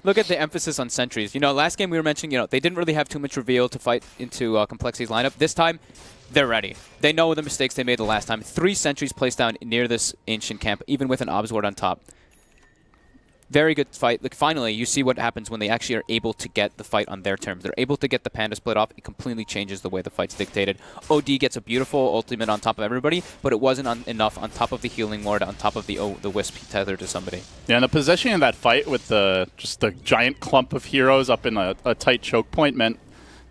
Look at the emphasis on sentries. You know, last game we were mentioning, they didn't really have too much reveal to fight into Complexity's lineup. This time, they're ready. They know the mistakes they made the last time. 3 sentries placed down near this ancient camp, even with an Obs ward on top. Very good fight. Like, finally, you see what happens when they actually are able to get the fight on their terms. They're able to get the Panda split off. It completely changes the way the fight's dictated. OD gets a beautiful ultimate on top of everybody, but it wasn't enough on top of the healing ward, on top of the Wisp tethered to somebody. Yeah, and the positioning of that fight with just the giant clump of heroes up in a tight choke point meant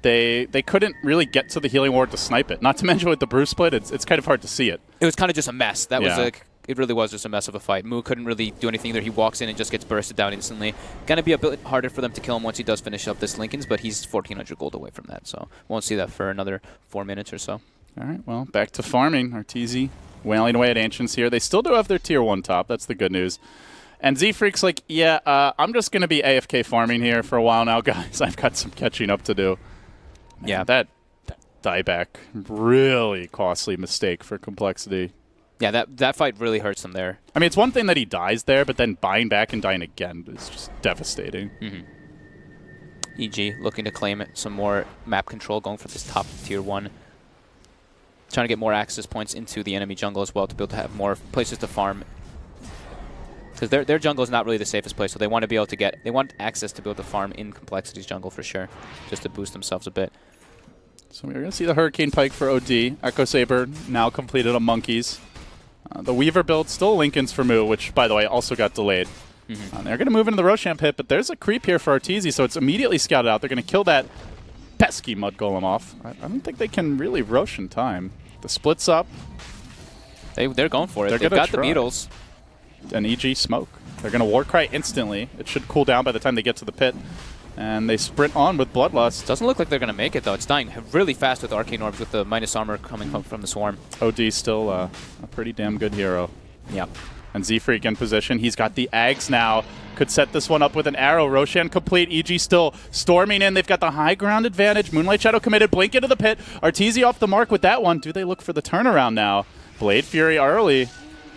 they couldn't really get to the healing ward to snipe it. Not to mention with the Brew split, it's kind of hard to see it. It was kind of just a mess. That was like... It really was just a mess of a fight. Moo couldn't really do anything either. He walks in and just gets bursted down instantly. Going to be a bit harder for them to kill him once he does finish up this Linken's, but he's 1,400 gold away from that, so won't see that for another 4 minutes or so. All right, well, back to farming. Arteezy wailing away at Ancients here. They still do have their Tier 1 top. That's the good news. And Z-Freak's like, yeah, I'm just going to be AFK farming here for a while now, guys. I've got some catching up to do. Man, yeah, that dieback, really costly mistake for Complexity. Yeah, that fight really hurts him there. I mean, it's one thing that he dies there, but then buying back and dying again is just devastating. EG looking to claim some more map control, going for this top Tier 1. Trying to get more access points into the enemy jungle as well to be able to have more places to farm. Because their jungle is not really the safest place, so they want to be able to they want access to be able to farm in Complexity's jungle for sure, just to boost themselves a bit. So we're going to see the Hurricane Pike for OD. Echo Saber now completed on Monkeys. The Weaver build, still Lincoln's for Moo, which, by the way, also got delayed. They're going to move into the Roshan pit, but there's a creep here for Arteezy, so it's immediately scouted out. They're going to kill that pesky Mud Golem off. I don't think they can really Roshan time. The split's up. They're going for it. They've got the Beetles. An EG smoke. They're going to Warcry instantly. It should cool down by the time they get to the pit. And they sprint on with Bloodlust. Doesn't look like they're going to make it, though. It's dying really fast with Arcane Orbs with the minus armor coming from the Swarm. OD still a pretty damn good hero. Yeah. And Z-Freak in position. He's got the Ags now. Could set this one up with an arrow. Roshan complete. EG still storming in. They've got the high ground advantage. Moonlight Shadow committed. Blink into the pit. Arteezy off the mark with that one. Do they look for the turnaround now? Blade Fury early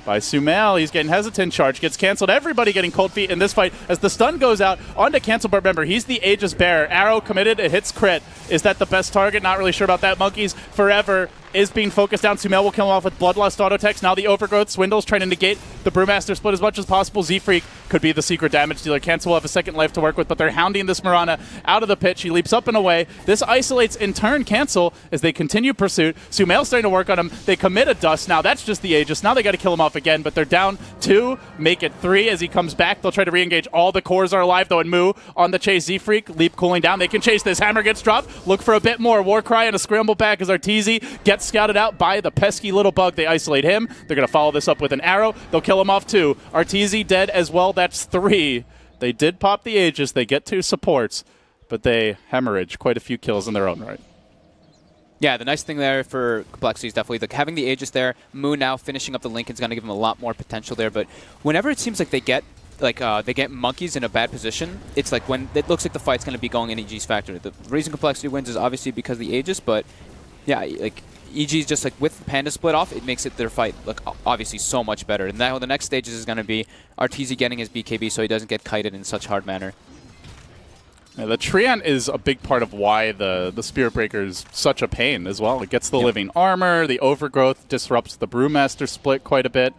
by Sumail. He's getting hesitant. Charge gets canceled. Everybody getting cold feet in this fight as the stun goes out onto cancel. But remember, he's the Aegis bearer. Arrow committed. It hits crit. Is that the best target? Not really sure about that. Monkeys forever is being focused down. Sumail will kill him off with Bloodlust Autotext. Now the Overgrowth Swindles trying to negate the Brewmaster split as much as possible. Z-Freak could be the secret damage dealer. Cancel will have a second life to work with, but they're hounding this Mirana out of the pit. She leaps up and away. This isolates in turn Cancel as they continue pursuit. Sumail's starting to work on him. They commit a Dust. Now that's just the Aegis. Now they got to kill him off again, but they're down 2. Make it 3 as he comes back. They'll try to re-engage. All the cores are alive though, and Moo on the chase. Z-Freak leap cooling down. They can chase this. Hammer gets dropped. Look for a bit more. Warcry and a scramble back as Arteezy gets scouted out by the pesky little bug. They isolate him. They're going to follow this up with an arrow. They'll kill him off 2. Arteezy dead as well. That's 3. They did pop the Aegis. They get 2 supports, but they hemorrhage quite a few kills in their own right. Yeah, the nice thing there for compLexity is definitely having the Aegis there. Moo now finishing up the Lincoln's going to give them a lot more potential there, but whenever it seems like they get Monkeys in a bad position, it's like when it looks like the fight's going to be going in EG's factor. The reason compLexity wins is obviously because of the Aegis, but yeah, like EG's just like with Panda split off, it makes their fight look obviously so much better. And now the next stages is going to be Arteezy getting his BKB so he doesn't get kited in such hard manner. Yeah, the Treant is a big part of why the Spirit Breaker is such a pain as well. It gets the living armor, the Overgrowth disrupts the Brewmaster split quite a bit.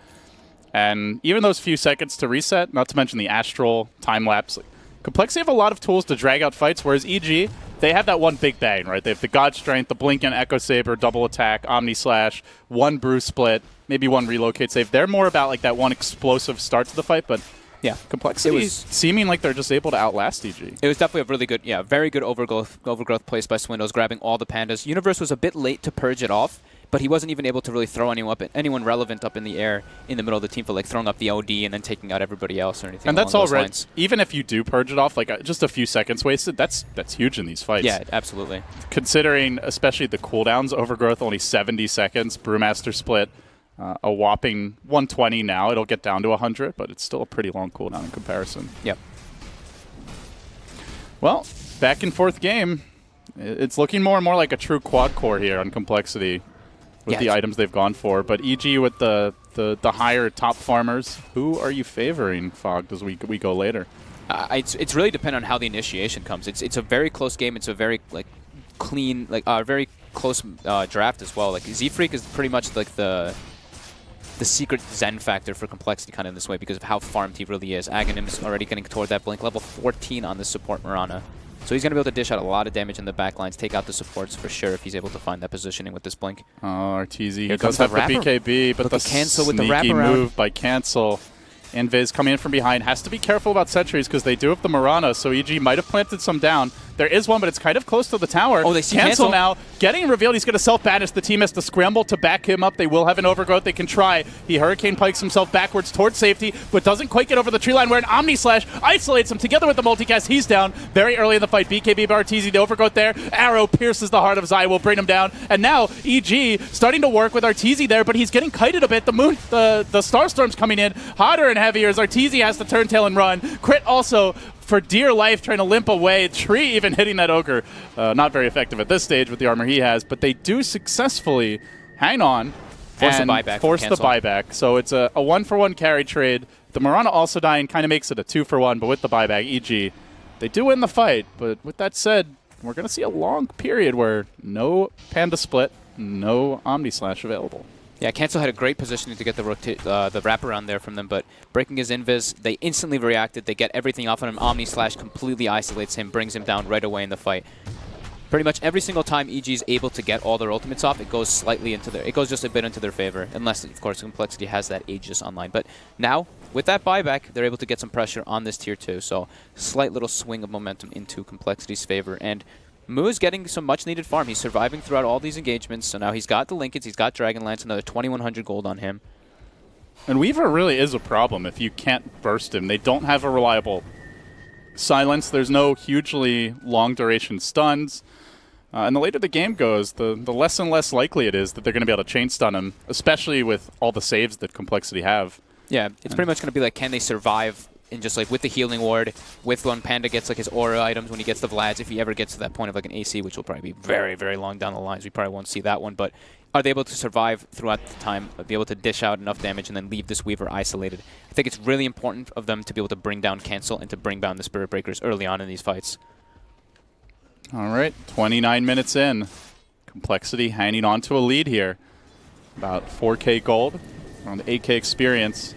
And even those few seconds to reset, not to mention the Astral time-lapse, compLexity have a lot of tools to drag out fights, whereas EG, they have that one big bang, right? They have the God Strength, the Blink and Echo Saber, double attack, Omni Slash, 1 Brew split, maybe 1 relocate save. They're more about like that one explosive start to the fight, but yeah, compLexity is seeming like they're just able to outlast EG. It was definitely a really good, very good overgrowth place by Swindles, grabbing all the Pandas. Universe was a bit late to purge it off, but he wasn't even able to really throw anyone relevant up in the air in the middle of the team for like throwing up the OD and then taking out everybody else or anything. And that's all right. Even if you do purge it off, like just a few seconds wasted, that's huge in these fights. Yeah, absolutely. Considering especially the cooldowns, Overgrowth only 70 seconds, Brewmaster split a whopping 120 now. It'll get down to 100, but it's still a pretty long cooldown in comparison. Yep. Well, back in 4th game, it's looking more and more like a true quad core here on compLexity with the items they've gone for. But EG with the higher top farmers, who are you favoring, Fogged, as we go later? It's really dependent on how the initiation comes. It's a very close game. It's a very clean, very close draft as well. Like Z-Freak is pretty much like the secret Zen factor for compLexity kind of in this way because of how farmed he really is. Aghanim's already getting toward that Blink level 14 on the support Mirana. So he's going to be able to dish out a lot of damage in the backlines, take out the supports for sure if he's able to find that positioning with this Blink. Oh, Arteezy, he does have the BKB, but the Cancel with the sneaky wraparound move by Cancel. Invis coming in from behind. Has to be careful about sentries because they do have the Mirana, so EG might have planted some down. There is one, but it's kind of close to the tower. Oh, they see Cancel now. Getting revealed, he's going to self-banish. The team has to scramble to back him up. They will have an Overgrowth. They can try. He Hurricane Pikes himself backwards towards safety, but doesn't quite get over the tree line where an Omni Slash isolates him together with the multicast. He's down very early in the fight. BKB by Arteezy, the Overgrowth there. Arrow pierces the heart of Zai, will bring him down. And now EG starting to work with Arteezy there, but he's getting kited a bit. The Starstorm's coming in hotter and heavier as Arteezy has to turn tail and run. Crit also for dear life trying to limp away. Tree even hitting that Ogre. Not very effective at this stage with the armor he has, but they do successfully hang on force and the buyback. Force the buyback. So it's a 1-for-1 carry trade. The Mirana also dying kind of makes it a 2-for-1, but with the buyback, EG, they do win the fight. But with that said, we're going to see a long period where no Panda split, no Omni Slash available. Yeah, Cancel had a great positioning to get the wraparound there from them, but breaking his invis, they instantly reacted. They get everything off on him. Omni Slash completely isolates him, brings him down right away in the fight. Pretty much every single time EG is able to get all their ultimates off, it goes slightly into it goes just a bit into their favor, unless of course compLexity has that Aegis online. But now with that buyback, they're able to get some pressure on this tier 2. So slight little swing of momentum into compLexity's favor, and Mu is getting some much needed farm. He's surviving throughout all these engagements. So now he's got the Linkens, he's got Dragonlance, another 2,100 gold on him. And Weaver really is a problem if you can't burst him. They don't have a reliable silence. There's no hugely long duration stuns. And the later the game goes, the less and less likely it is that they're going to be able to chain stun him, especially with all the saves that compLexity have. Yeah, it's pretty much going to be like, can they survive in just like with the healing ward, with when Panda gets like his aura items, when he gets the Vlads, if he ever gets to that point of like an AC, which will probably be very, very long down the lines. We probably won't see that one, but are they able to survive throughout the time, be able to dish out enough damage and then leave this Weaver isolated? I think it's really important of them to be able to bring down Cancel and to bring down the Spirit Breakers early on in these fights. All right, 29 minutes in. compLexity hanging on to a lead here. About 4K gold, around 8K experience.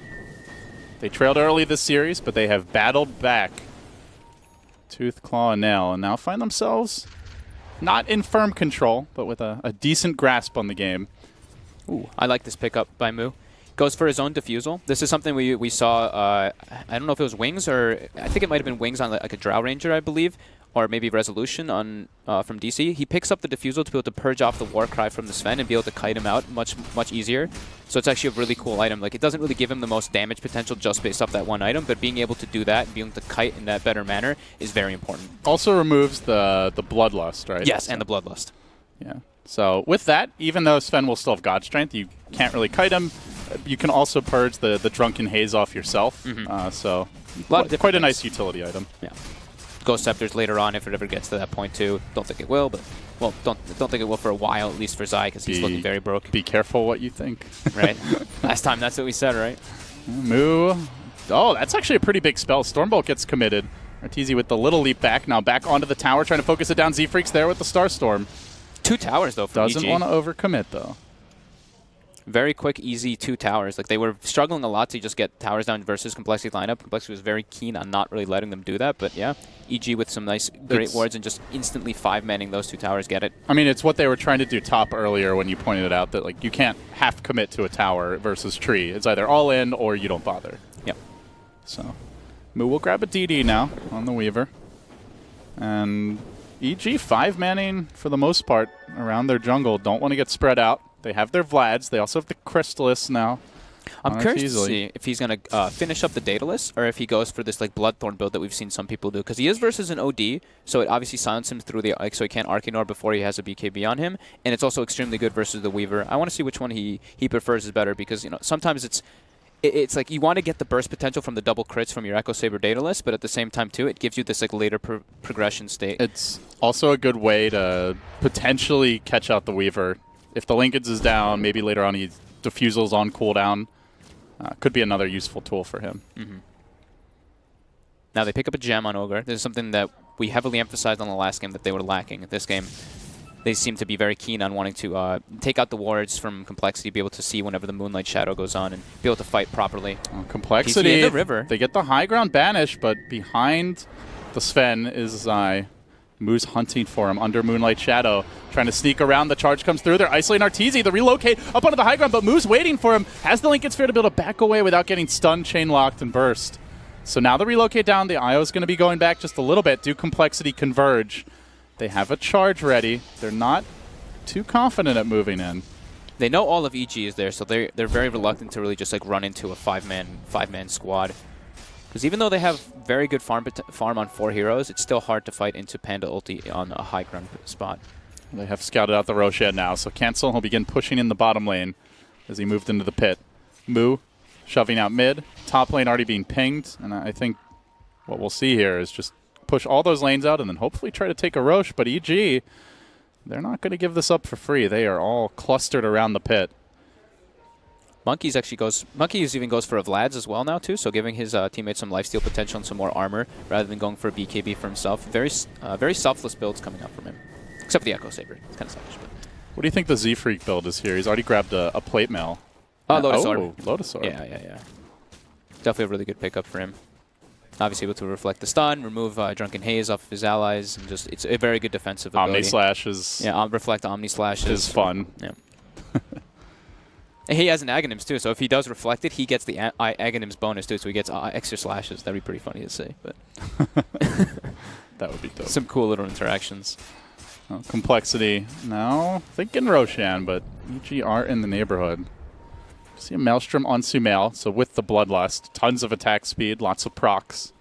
They trailed early this series, but they have battled back. Tooth, claw, and nail, and now find themselves not in firm control, but with a decent grasp on the game. Ooh, I like this pickup by Mu. Goes for his own defusal. This is something we saw, I don't know if it was Wings or, I think it might have been Wings on like a Drow Ranger, I believe, or maybe Resolution on from DC. He picks up the defusal to be able to purge off the Warcry from the Sven and be able to kite him out much easier. So it's actually a really cool item. Like, it doesn't really give him the most damage potential just based off that one item, but being able to do that and being able to kite in that better manner is very important. Also removes the Bloodlust, right? Yes, and the Bloodlust. Yeah. So with that, even though Sven will still have God Strength, you can't really kite him. You can also purge the Drunken Haze off yourself. So quite a nice utility item. Yeah. Ghost Scepters later on if it ever gets to that point too. Don't think it will, but well, don't think it will for a while, at least for Zai, because he's looking very broke. Be careful what you think. Right. Last time that's what we said, right? Mu. Oh, that's actually a pretty big spell. Stormbolt gets committed. Arteezy with the little leap back. Now back onto the tower, trying to focus it down. Z-Freak's there with the Starstorm. 2 towers though from Doesn't want to overcommit though. Very quick, easy 2 towers. Like, they were struggling a lot to just get towers down versus compLexity lineup. compLexity was very keen on not really letting them do that, but yeah, EG with some nice, great wards and just instantly 5-manning those 2 towers, get it. I mean, it's what they were trying to do top earlier when you pointed it out that, like, you can't half commit to a tower versus tree. It's either all in or you don't bother. Yep. So, Mu will grab a DD now on the Weaver. And EG 5-manning for the most part around their jungle. Don't want to get spread out. They have their Vlads. They also have the Crystallis now. I'm curious to see if he's going to finish up the Daedalus or if he goes for this like Bloodthorn build that we've seen some people do. Because he is versus an OD, so it obviously silences him through the so he can't Arcanor before he has a BKB on him. And it's also extremely good versus the Weaver. I want to see which one he prefers is better because, you know, sometimes it's like you want to get the burst potential from the double crits from your Echo Saber Daedalus, but at the same time too, it gives you this like later progression state. It's also a good way to potentially catch out the Weaver. If the Linkens is down, maybe later on he Diffusal's on cooldown. Could be another useful tool for him. Now they pick up a gem on Ogre. This is something that we heavily emphasized on the last game that they were lacking. This game, they seem to be very keen on wanting to take out the wards from compLexity, be able to see whenever the Moonlight Shadow goes on, and be able to fight properly. compLexity, in the river. They get the high ground banished, but behind the Sven is Zai. Mu's hunting for him under Moonlight Shadow, trying to sneak around. The charge comes through. They're isolating Arteezy. The relocate up onto the high ground, but Mu's waiting for him. Has the Linkens Sphere to be able to back away without getting stunned, chain locked, and burst. So now the relocate down. The IO is going to be going back just a little bit. Do compLexity converge? They have a charge ready. They're not too confident at moving in. They know all of EG is there, so they're very reluctant to really just like run into a five-man squad. Because even though they have very good farm on 4 heroes, it's still hard to fight into Panda ulti on a high ground spot. They have scouted out the Roshan now, so Cancel will begin pushing in the bottom lane as he moved into the pit. Mu shoving out mid, top lane already being pinged, and I think what we'll see here is just push all those lanes out and then hopefully try to take a Rosh, but EG, they're not going to give this up for free. They are all clustered around the pit. Monkeys even goes for a Vlad's as well now too, so giving his teammates some lifesteal potential and some more armor rather than going for a BKB for himself. Very selfless builds coming up from him, except for the Echo Saber. It's kind of selfish. But. What do you think the Z-Freak build is here? He's already grabbed a plate mail. Lotus Orb. Lotus Orb. Yeah. Definitely a really good pickup for him. Obviously able to reflect the stun, remove Drunken Haze off of his allies, and just it's a very good defensive ability. Omni Slash is... Yeah, reflect Omni Slash is fun. Yeah. And he has an Aghanims too, so if he does reflect it, he gets the Aghanims bonus too, so he gets extra slashes. That'd be pretty funny to see. But that would be dope. Some cool little interactions. Well, compLexity now thinking Roshan, but EG are in the neighborhood. See a Maelstrom on Sumail, so with the Bloodlust, tons of attack speed, lots of procs.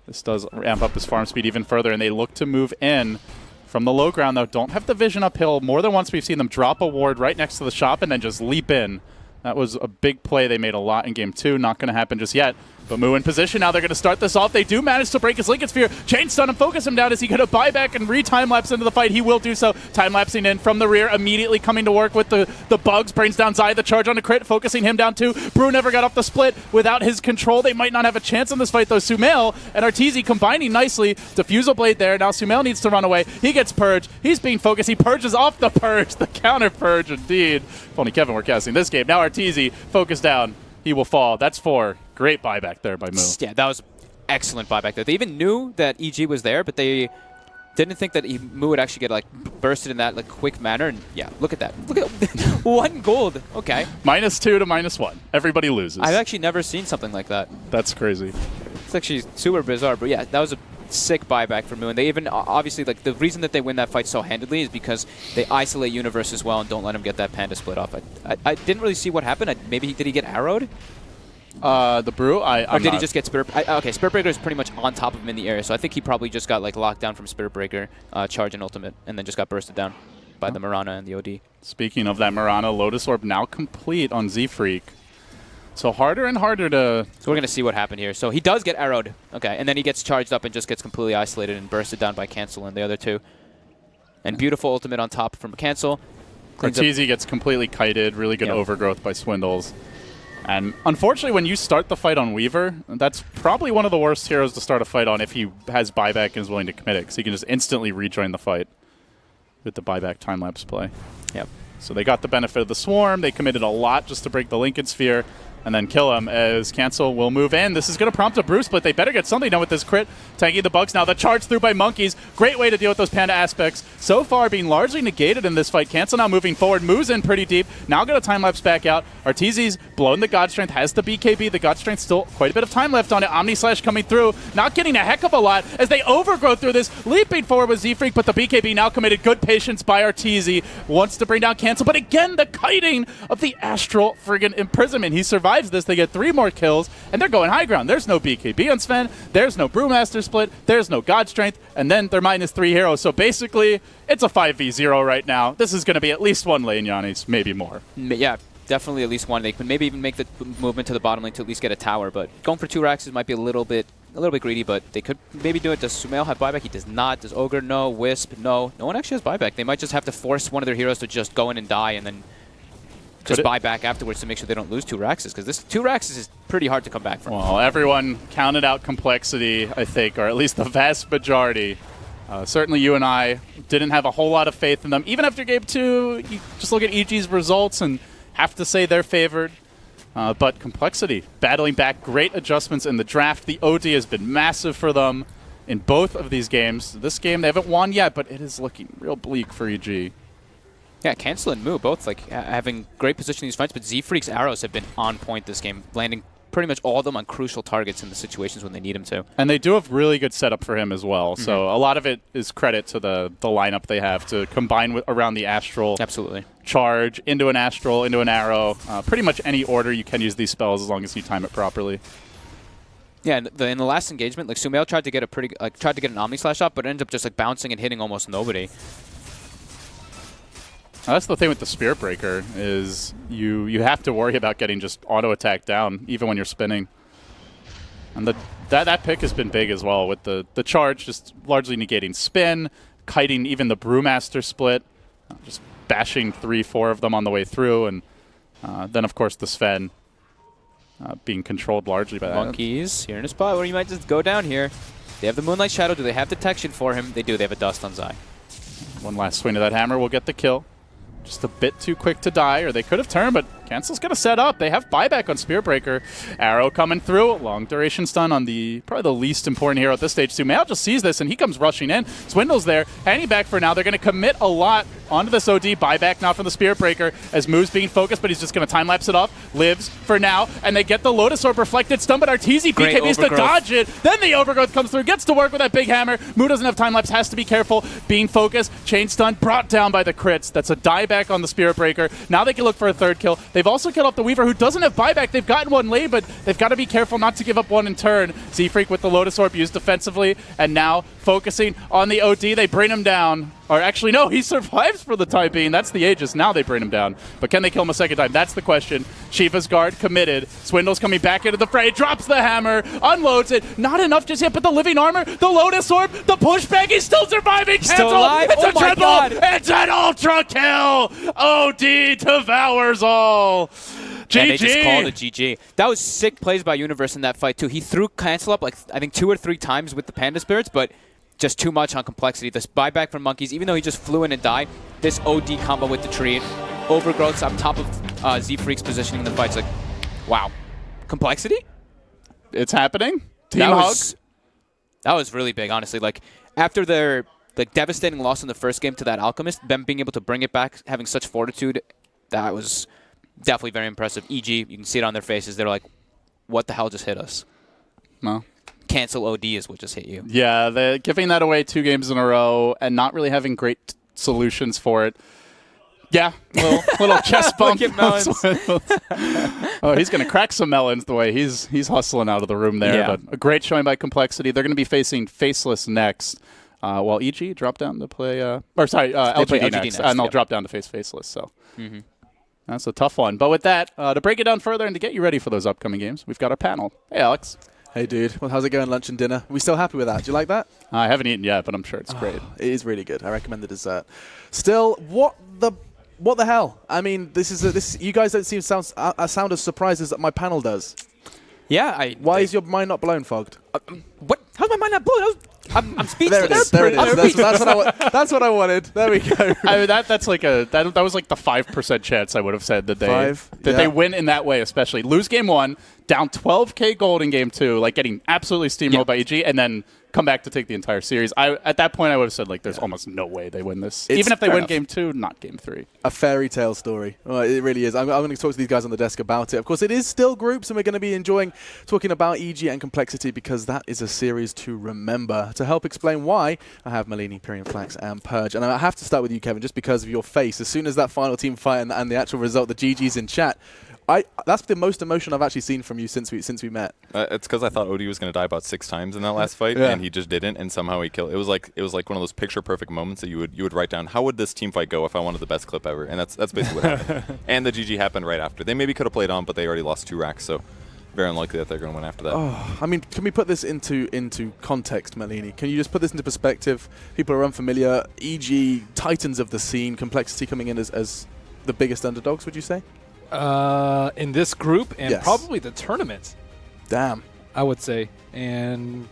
This does ramp up his farm speed even further, and they look to move in from the low ground, though. Don't have the vision uphill. More than once we've seen them drop a ward right next to the shop and then just leap in. That was a big play. They made a lot in Game 2. Not going to happen just yet. But Moo in position. Now they're going to start this off. They do manage to break his Lincoln Sphere. Chain stun him, focus him down. Is he going to buy back and re-time-lapse into the fight? He will do so. Time-lapsing in from the rear, immediately coming to work with the bugs. Brains down Zai, the charge on a crit, focusing him down too. Brew never got off the split. Without his control, they might not have a chance in this fight, though. Sumail and Arteezy combining nicely. Diffusal Blade there. Now Sumail needs to run away. He gets purged. He's being focused. He purges off the purge. The counter purge, indeed. If only Kevin were casting this game. Now Arteezy, focus down. He will fall. That's 4. Great buyback there by Moo. Yeah, that was excellent buyback there. They even knew that EG was there, but they didn't think that Moo would actually get bursted in that quick manner. And yeah, look at that. Look at 1 gold. Okay. -2 to -1. Everybody loses. I've actually never seen something like that. That's crazy. It's actually super bizarre, but yeah, that was a sick buyback for Moo. And they even, obviously, the reason that they win that fight so handedly is because they isolate Universe as well and don't let him get that Panda split off. I didn't really see what happened. Maybe did he get arrowed? The Brew? Or did he just get Spirit? Okay, Spirit Breaker is pretty much on top of him in the area, so I think he probably just got locked down from Spirit Breaker, charge and ultimate, and then just got bursted down by the Mirana and the OD. Speaking of that Mirana, Lotus Orb now complete on Z-Freak. So harder and harder to... So we're going to see what happened here. So he does get arrowed. Okay, and then he gets charged up and just gets completely isolated and bursted down by Cancel and the other two. And beautiful ultimate on top from Cancel. Arteezy gets completely kited. Really good overgrowth by Swindles. And unfortunately, when you start the fight on Weaver, that's probably one of the worst heroes to start a fight on if he has buyback and is willing to commit it, because he can just instantly rejoin the fight with the buyback time-lapse play. Yep. So they got the benefit of the Swarm. They committed a lot just to break the Lincoln Sphere and then kill him as Cancel will move in. This is going to prompt a Brew split. They better get something done with this crit. Tanking the bugs now. The charge through by Monkeys. Great way to deal with those Panda aspects. So far being largely negated in this fight. Cancel now moving forward. Moves in pretty deep. Now going to time-lapse back out. Arteezy's blown the God Strength. Has the BKB. The God Strength still quite a bit of time left on it. Omni Slash coming through. Not getting a heck of a lot as they overgrow through this. Leaping forward with Z-Freak, but the BKB now committed. Good patience by Arteezy. Wants to bring down Cancel, but again, the kiting of the Astral friggin' Imprisonment. He survives this. They get 3 more kills, and they're going high ground. There's no BKB on Sven. There's no Brewmaster split. There's no God Strength, and then they're -3 heroes. So basically, it's a 5v0 right now. This is going to be at least 1 lane, Giannis, maybe more. Yeah, definitely at least 1. They could maybe even make the movement to the bottom lane to at least get a tower, but going for 2 racks might be a little bit greedy, but they could maybe do it. Does Sumail have buyback? He does not. Does Ogre? No. Wisp? No. No one actually has buyback. They might just have to force one of their heroes to just go in and die and then just buy back afterwards to make sure they don't lose 2 Raxes, because this 2 Raxes is pretty hard to come back from. Well, everyone counted out compLexity, I think, or at least the vast majority. Certainly you and I didn't have a whole lot of faith in them. Even after Game 2, you just look at EG's results and have to say they're favored. But compLexity, battling back, great adjustments in the draft. The OD has been massive for them in both of these games. This game, they haven't won yet, but it is looking real bleak for EG. Yeah, Cancel and Moo both having great position in these fights, but Z-Freak's arrows have been on point this game, landing pretty much all of them on crucial targets in the situations when they need him to. And they do have really good setup for him as well, so a lot of it is credit to the lineup they have to combine around the Astral. Absolutely. Charge, into an Astral, into an arrow. Pretty much any order you can use these spells as long as you time it properly. Yeah, in the last engagement, Sumail tried to get an Omni Slash up, but it ended up just bouncing and hitting almost nobody. That's the thing with the Spirit Breaker, is you have to worry about getting just auto-attack down, even when you're spinning. And that pick has been big as well, with the charge just largely negating spin, kiting even the Brewmaster split, just bashing 3-4 of them on the way through, and then, of course, the Sven being controlled largely by that. Monkeys here in a spot where you might just go down here. They have the Moonlight Shadow. Do they have detection for him? They do. They have a Dust on Zai. One last swing of that hammer will get the kill. Just a bit too quick to die, or they could have turned, but Cancel's going to set up. They have buyback on Spearbreaker. Arrow coming through. Long duration stun on probably the least important hero at this stage. Sumail just sees this, and he comes rushing in. Swindle's there. Hanging back for now. They're going to commit a lot onto this OD. Buyback now from the Spearbreaker as Moo's being focused, but he's just going to time-lapse it off. Lives for now, and they get the Lotus Orb reflected stun, but Arteezy BK needs to dodge it. Then the Overgrowth comes through, gets to work with that big hammer. Moo doesn't have time-lapse, has to be careful. Being focused, chain stun, brought down by the crits. That's a dieback on the Spearbreaker. Now they can look for a third kill. They've also killed off the Weaver, who doesn't have buyback. They've gotten one late, but they've got to be careful not to give up one in turn. Z-Freak with the Lotus Orb used defensively, and now focusing on the OD. They bring him down. Or actually, no, he survives for the time being. That's the Aegis. Now they bring him down. But can they kill him a second time? That's the question. Shiva's guard committed. Swindle's coming back into the fray. Drops the hammer. Unloads it. Not enough just yet, but the living armor, the Lotus Orb, the pushback. He's still surviving. Still alive? It's oh a my triple. God. It's an ultra kill. OD devours all. GG. And they just called it GG. That was sick plays by Universe in that fight, too. He threw Cancel up, like, I think 2 or 3 times with the Panda Spirits, but just too much on complexity. This buyback from Monkeys, even though he just flew in and died, this OD combo with the tree, Overgrowth's on top of Z-Freak's positioning in the fight. It's like, wow. Complexity? It's happening. Team hug. That was really big, honestly. Like, after their devastating loss in the first game to that Alchemist, them being able to bring it back, having such fortitude, that was definitely very impressive. EG, you can see it on their faces. They're like, what the hell just hit us? No. Cancel OD is what just hit you. Yeah, they're giving that away 2 games in a row and not really having great solutions for it. Yeah, little chest bump. Oh, he's going to crack some melons the way he's hustling out of the room there. Yeah. But a great showing by complexity. They're going to be facing Faceless next, while EG drop down to play. LGD next, and they'll drop down to face Faceless. So that's a tough one. But with that, to break it down further and to get you ready for those upcoming games, we've got our panel. Hey, Alex. Hey, dude. Well, how's it going, lunch and dinner? Are we still happy with that? Do you like that? I haven't eaten yet, but I'm sure it's great. It is really good. I recommend the dessert. Still, what the hell? I mean, you guys don't seem sound as surprised as my panel does. Yeah, Why is your mind not blown, Fogged? What? How's my mind not blown? I'm speechless. There it is. That's what I wanted. There we go. I mean, that's like that was like the 5% chance I would have said that they win in that way, especially lose game 1, down 12K gold in game 2, like getting absolutely steamrolled by EG, and then come back to take the entire series. At that point, I would have said, like, there's almost no way they win this. Even if they win game 2, not game 3. A fairy tale story. Well, it really is. I'm going to talk to these guys on the desk about it. Of course, it is still groups, and we're going to be enjoying talking about EG and complexity because that is a series to remember. To help explain why, I have Malini, Pyrian Flax, and Purge. And I have to start with you, Kevin, just because of your face. As soon as that final team fight and the actual result, the GG's in chat, that's the most emotion I've actually seen from you since we met. It's because I thought OD was going to die about 6 times in that last fight, and he just didn't, and somehow he killed. It was like one of those picture-perfect moments that you would write down. How would this team fight go if I wanted the best clip ever? And that's basically what happened. And the GG happened right after. They maybe could have played on, but they already lost 2 racks, so very unlikely that they're going to win after that. Oh, I mean, can we put this into context, Malini? Can you just put this into perspective? People are unfamiliar. EG, titans of the scene, complexity coming in as the biggest underdogs, would you say? In this group and Yes. probably the tournament, Damn. I would say. And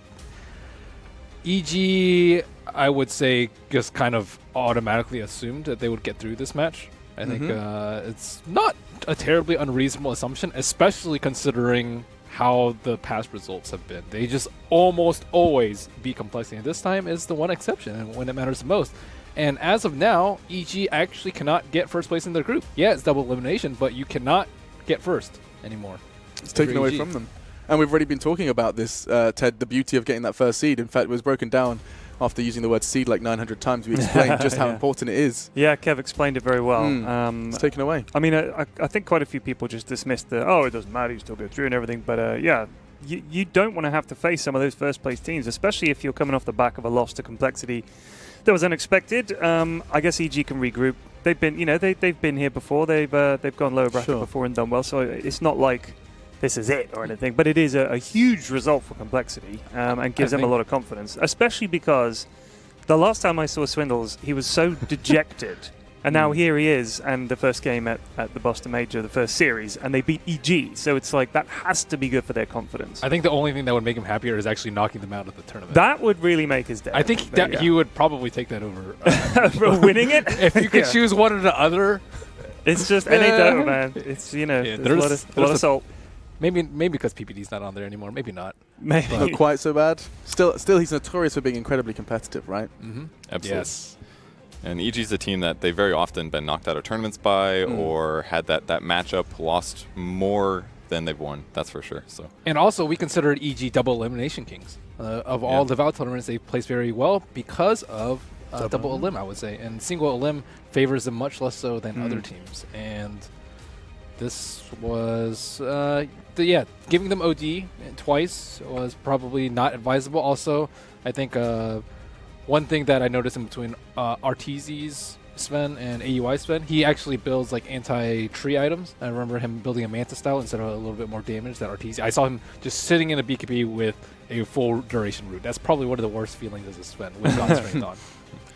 EG, I would say, just kind of automatically assumed that they would get through this match. I think it's not a terribly unreasonable assumption, especially considering how the past results have been. They just almost always beat complexity, and this time is the one exception and when it matters the most. And as of now, EG actually cannot get first place in their group. Yeah, it's double elimination, but you cannot get first anymore. It's taken away from them. And we've already been talking about this, Ted, the beauty of getting that first seed. In fact, it was broken down after using the word seed like 900 times. We explained just how important it is. Yeah, Kev explained it very well. It's taken away. I mean, I think quite a few people just dismissed it doesn't matter, you still go through and everything. But yeah, you don't want to have to face some of those first place teams, especially if you're coming off the back of a loss to complexity. That was unexpected. I guess EG can regroup. They've been, they've been here before. They've gone lower bracket before and done well. So it's not like this is it or anything. But it is a huge result for complexity and gives them a lot of confidence. Especially because the last time I saw Swindles, he was so dejected. And now here he is, and the first game at the Boston Major, the first series, and they beat EG. So it's like, that has to be good for their confidence. I think the only thing that would make him happier is actually knocking them out of the tournament. That would really make his day. I think that he would probably take that over. For winning it? If you could choose one or the other, It's just NA Dota, man. It's, you know, there's a lot of salt. Maybe because PPD's not on there anymore. Maybe not. Maybe. Not quite so bad. Still, he's notorious for being incredibly competitive, right? Mm-hmm. Absolutely. Yes. And EG's a team that they very often been knocked out of tournaments by or had that matchup lost more than they've won. That's for sure. So. And also, we considered EG double elimination kings. Of all the VAL tournaments, they placed very well because of double elim, I would say. And single elim favors them much less so than other teams. And this was, giving them OD twice was probably not advisable. Also, I think one thing that I noticed in between Arteezy's Sven and AUI Sven, he actually builds like anti-tree items. I remember him building a Manta style instead of a little bit more damage than Arteezy. I saw him just sitting in a BKB with a full duration root. That's probably one of the worst feelings as a Sven with God Strength on.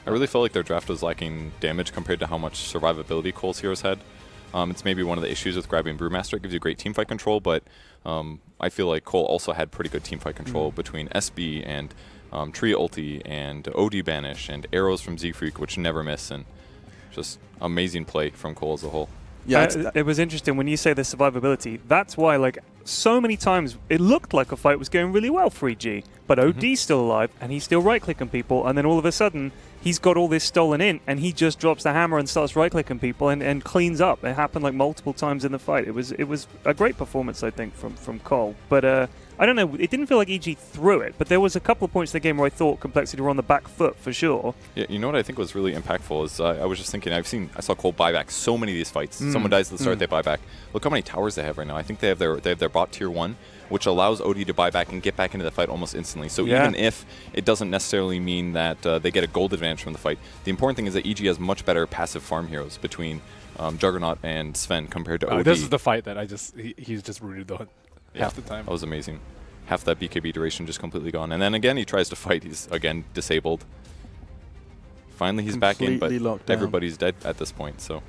I really felt like their draft was lacking damage compared to how much survivability CoL's heroes had. It's maybe one of the issues with grabbing Brewmaster. It gives you great teamfight control, but I feel like CoL also had pretty good teamfight control between SB and Tree Ulti and OD Banish and arrows from Z-Freak, which never miss, and just amazing play from CoL as a whole. Yeah, it was interesting when you say the survivability. That's why, like, so many times it looked like a fight was going really well for EG, but OD's still alive and he's still right-clicking people, and then all of a sudden he's got all this stolen in, and he just drops the hammer and starts right-clicking people and cleans up. It happened like multiple times in the fight. It was a great performance, I think, from CoL. But I don't know. It didn't feel like EG threw it, but there was a couple of points in the game where I thought compLexity were on the back foot for sure. Yeah, you know what I think was really impactful is I was just thinking. I saw CoL buy back so many of these fights. Someone dies at the start, they buy back. Look how many towers they have right now. I think they have their bot tier 1, which allows OD to buy back and get back into the fight almost instantly. So even if it doesn't necessarily mean that they get a gold advantage from the fight, the important thing is that EG has much better passive farm heroes between Juggernaut and Sven compared to OD. This is the fight that he's just rooted on half the time. That was amazing. Half that BKB duration just completely gone. And then again, he tries to fight. He's again disabled. Finally, he's back in, but everybody's dead at this point. So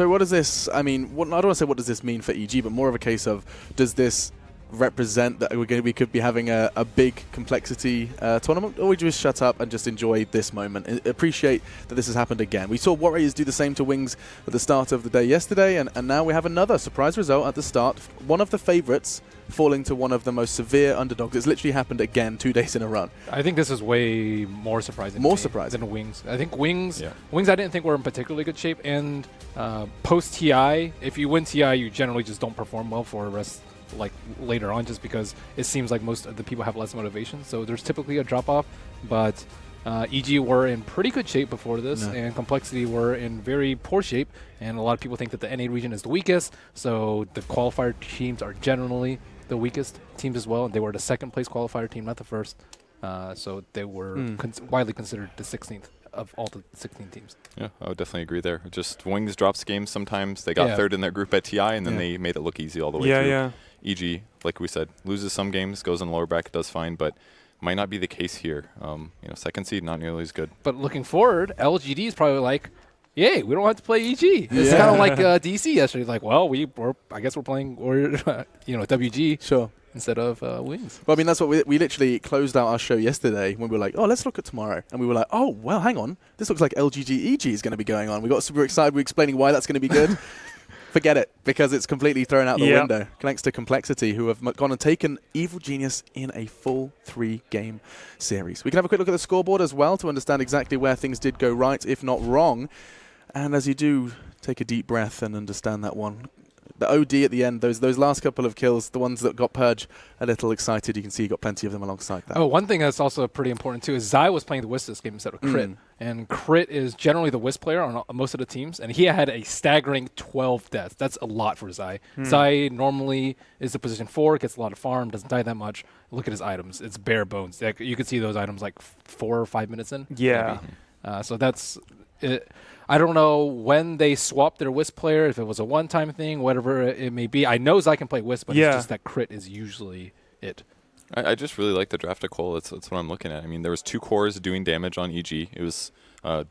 what does this, I mean, I don't want to say what does this mean for EG, but more of a case of, does this represent that we could be having a big compLexity tournament, or we just shut up and just enjoy this moment, appreciate that this has happened again? We saw Warriors do the same to Wings at the start of the day yesterday, and now we have another surprise result at the start. One of the favorites falling to one of the most severe underdogs. It's literally happened again 2 days in a row. I think this is way more surprising. Than Wings. I think Wings I didn't think were in particularly good shape, and post-TI, if you win TI, you generally just don't perform well for the rest, like later on, just because it seems like most of the people have less motivation. So there's typically a drop-off, but EG were in pretty good shape before this, and compLexity were in very poor shape, and a lot of people think that the NA region is the weakest, so the qualifier teams are generally the weakest teams as well, and they were the second place qualifier team, not the first. So they were widely considered the 16th of all the 16 teams. Yeah, I would definitely agree there. Just Wings drops games sometimes. They got third in their group at TI, and then they made it look easy all the way through. EG, like we said, loses some games, goes in the lower bracket, does fine, but might not be the case here. Second seed, not nearly as good. But looking forward, LGD is probably like, yay, we don't have to play EG. It's kind of like DC yesterday. Like, well, I guess we're playing Warrior, WG. Sure. Instead of Wings. Well, I mean, that's what we literally closed out our show yesterday when we were like, oh, let's look at tomorrow. And we were like, oh, well, hang on. This looks like LGG EG is going to be going on. We got super excited. We're explaining why that's going to be good. Forget it, because it's completely thrown out the window. Thanks to compLexity, who have gone and taken Evil Genius in a full 3-game series. We can have a quick look at the scoreboard as well to understand exactly where things did go right, if not wrong. And as you do, take a deep breath and understand that one. The OD at the end, those last couple of kills, the ones that got Purge a little excited, you can see you got plenty of them alongside that. Oh, one thing that's also pretty important too is Zai was playing the Wisp this game instead of Crit. And Crit is generally the Wisp player on most of the teams, and he had a staggering 12 deaths. That's a lot for Zai. Zai normally is the position 4, gets a lot of farm, doesn't die that much. Look at his items. It's bare bones. Like, you can see those items like 4 or 5 minutes in. Yeah. So that's it. I don't know when they swapped their Wisp player, if it was a one-time thing, whatever it may be. I know Zai can play Wisp, but it's just that Crit is usually it. I just really like the draft of CoL. That's what I'm looking at. I mean, there was 2 cores doing damage on EG. It was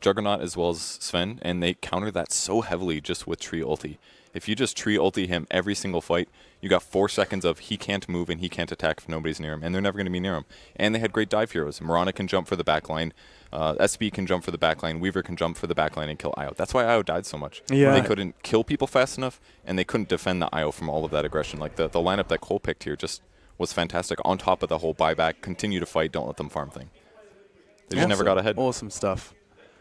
Juggernaut as well as Sven, and they countered that so heavily just with Tree Ulti. If you just tree ulti him every single fight, you got 4 seconds of he can't move and he can't attack if nobody's near him, and they're never going to be near him. And they had great dive heroes. Mirana can jump for the backline. SB can jump for the backline. Weaver can jump for the backline and kill Io. That's why Io died so much. Yeah. They couldn't kill people fast enough, and they couldn't defend the Io from all of that aggression. Like the lineup that CoL picked here just was fantastic. On top of the whole buyback, continue to fight, don't let them farm thing. They just never got ahead. Awesome stuff.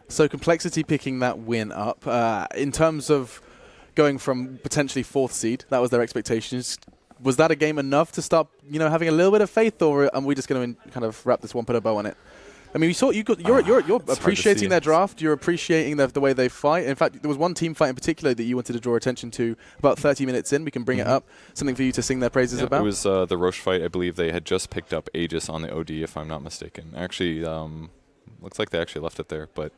So compLexity picking that win up. In terms of going from potentially 4th seed, that was their expectations. Was that a game enough to start, having a little bit of faith, or are we just going to kind of wrap this one, put a bow on it? I mean, you're appreciating their draft. You're appreciating the way they fight. In fact, there was one team fight in particular that you wanted to draw attention to about 30 minutes in. We can bring it up. Something for you to sing their praises about? It was the Roche fight. I believe they had just picked up Aegis on the OD, if I'm not mistaken. Actually, looks like they actually left it there. But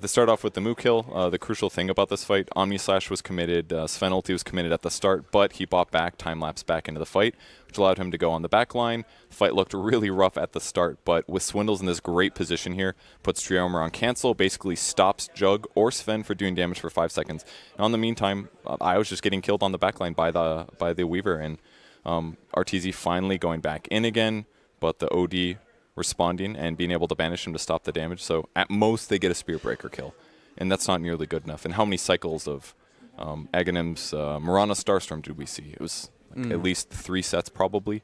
they start off with the Moo kill. The crucial thing about this fight, Omni Slash was committed. Sven ulti was committed at the start, but he bought back, time-lapse back into the fight, which allowed him to go on the back line. The fight looked really rough at the start, but with Swindles in this great position here, puts Tree Armor on cancel, basically stops Jug or Sven for doing damage for 5 seconds. And on the meantime, I was just getting killed on the back line by the Weaver, and RTZ finally going back in again, but the OD responding and being able to banish him to stop the damage. So at most they get a Spear Breaker kill, and that's not nearly good enough. And how many cycles of Aghanim's Mirana Starstorm did we see? It was at least 3 sets probably,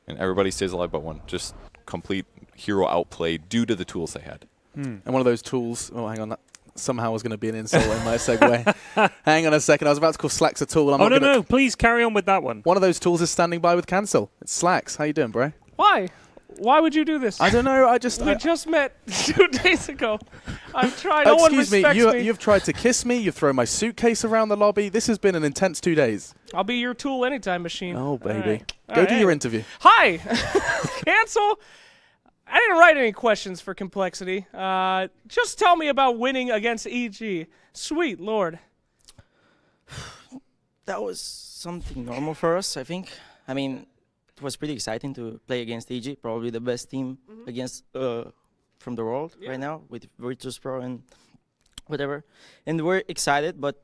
and everybody stays alive but one. Just complete hero outplay due to the tools they had. And one of those tools, oh hang on, that somehow was going to be an insult in my segue. Hang on a second, I was about to call Slacks a tool. No, please carry on with that one. One of those tools is standing by with cancel. It's Slacks. How you doing, bro? Why? Why would you do this? I don't know. We just met 2 days ago. I'm trying. No one excuse respects me. You've tried to kiss me. You've thrown my suitcase around the lobby. This has been an intense 2 days. I'll be your tool anytime, machine. Oh, baby. All right. Go do your interview. Hi. Cancel. I didn't write any questions for compLexity. Just tell me about winning against EG. Sweet Lord. That was something normal for us, I think. I mean, it was pretty exciting to play against EG, probably the best team against from the world right now with Virtus Pro and whatever. And we're excited, but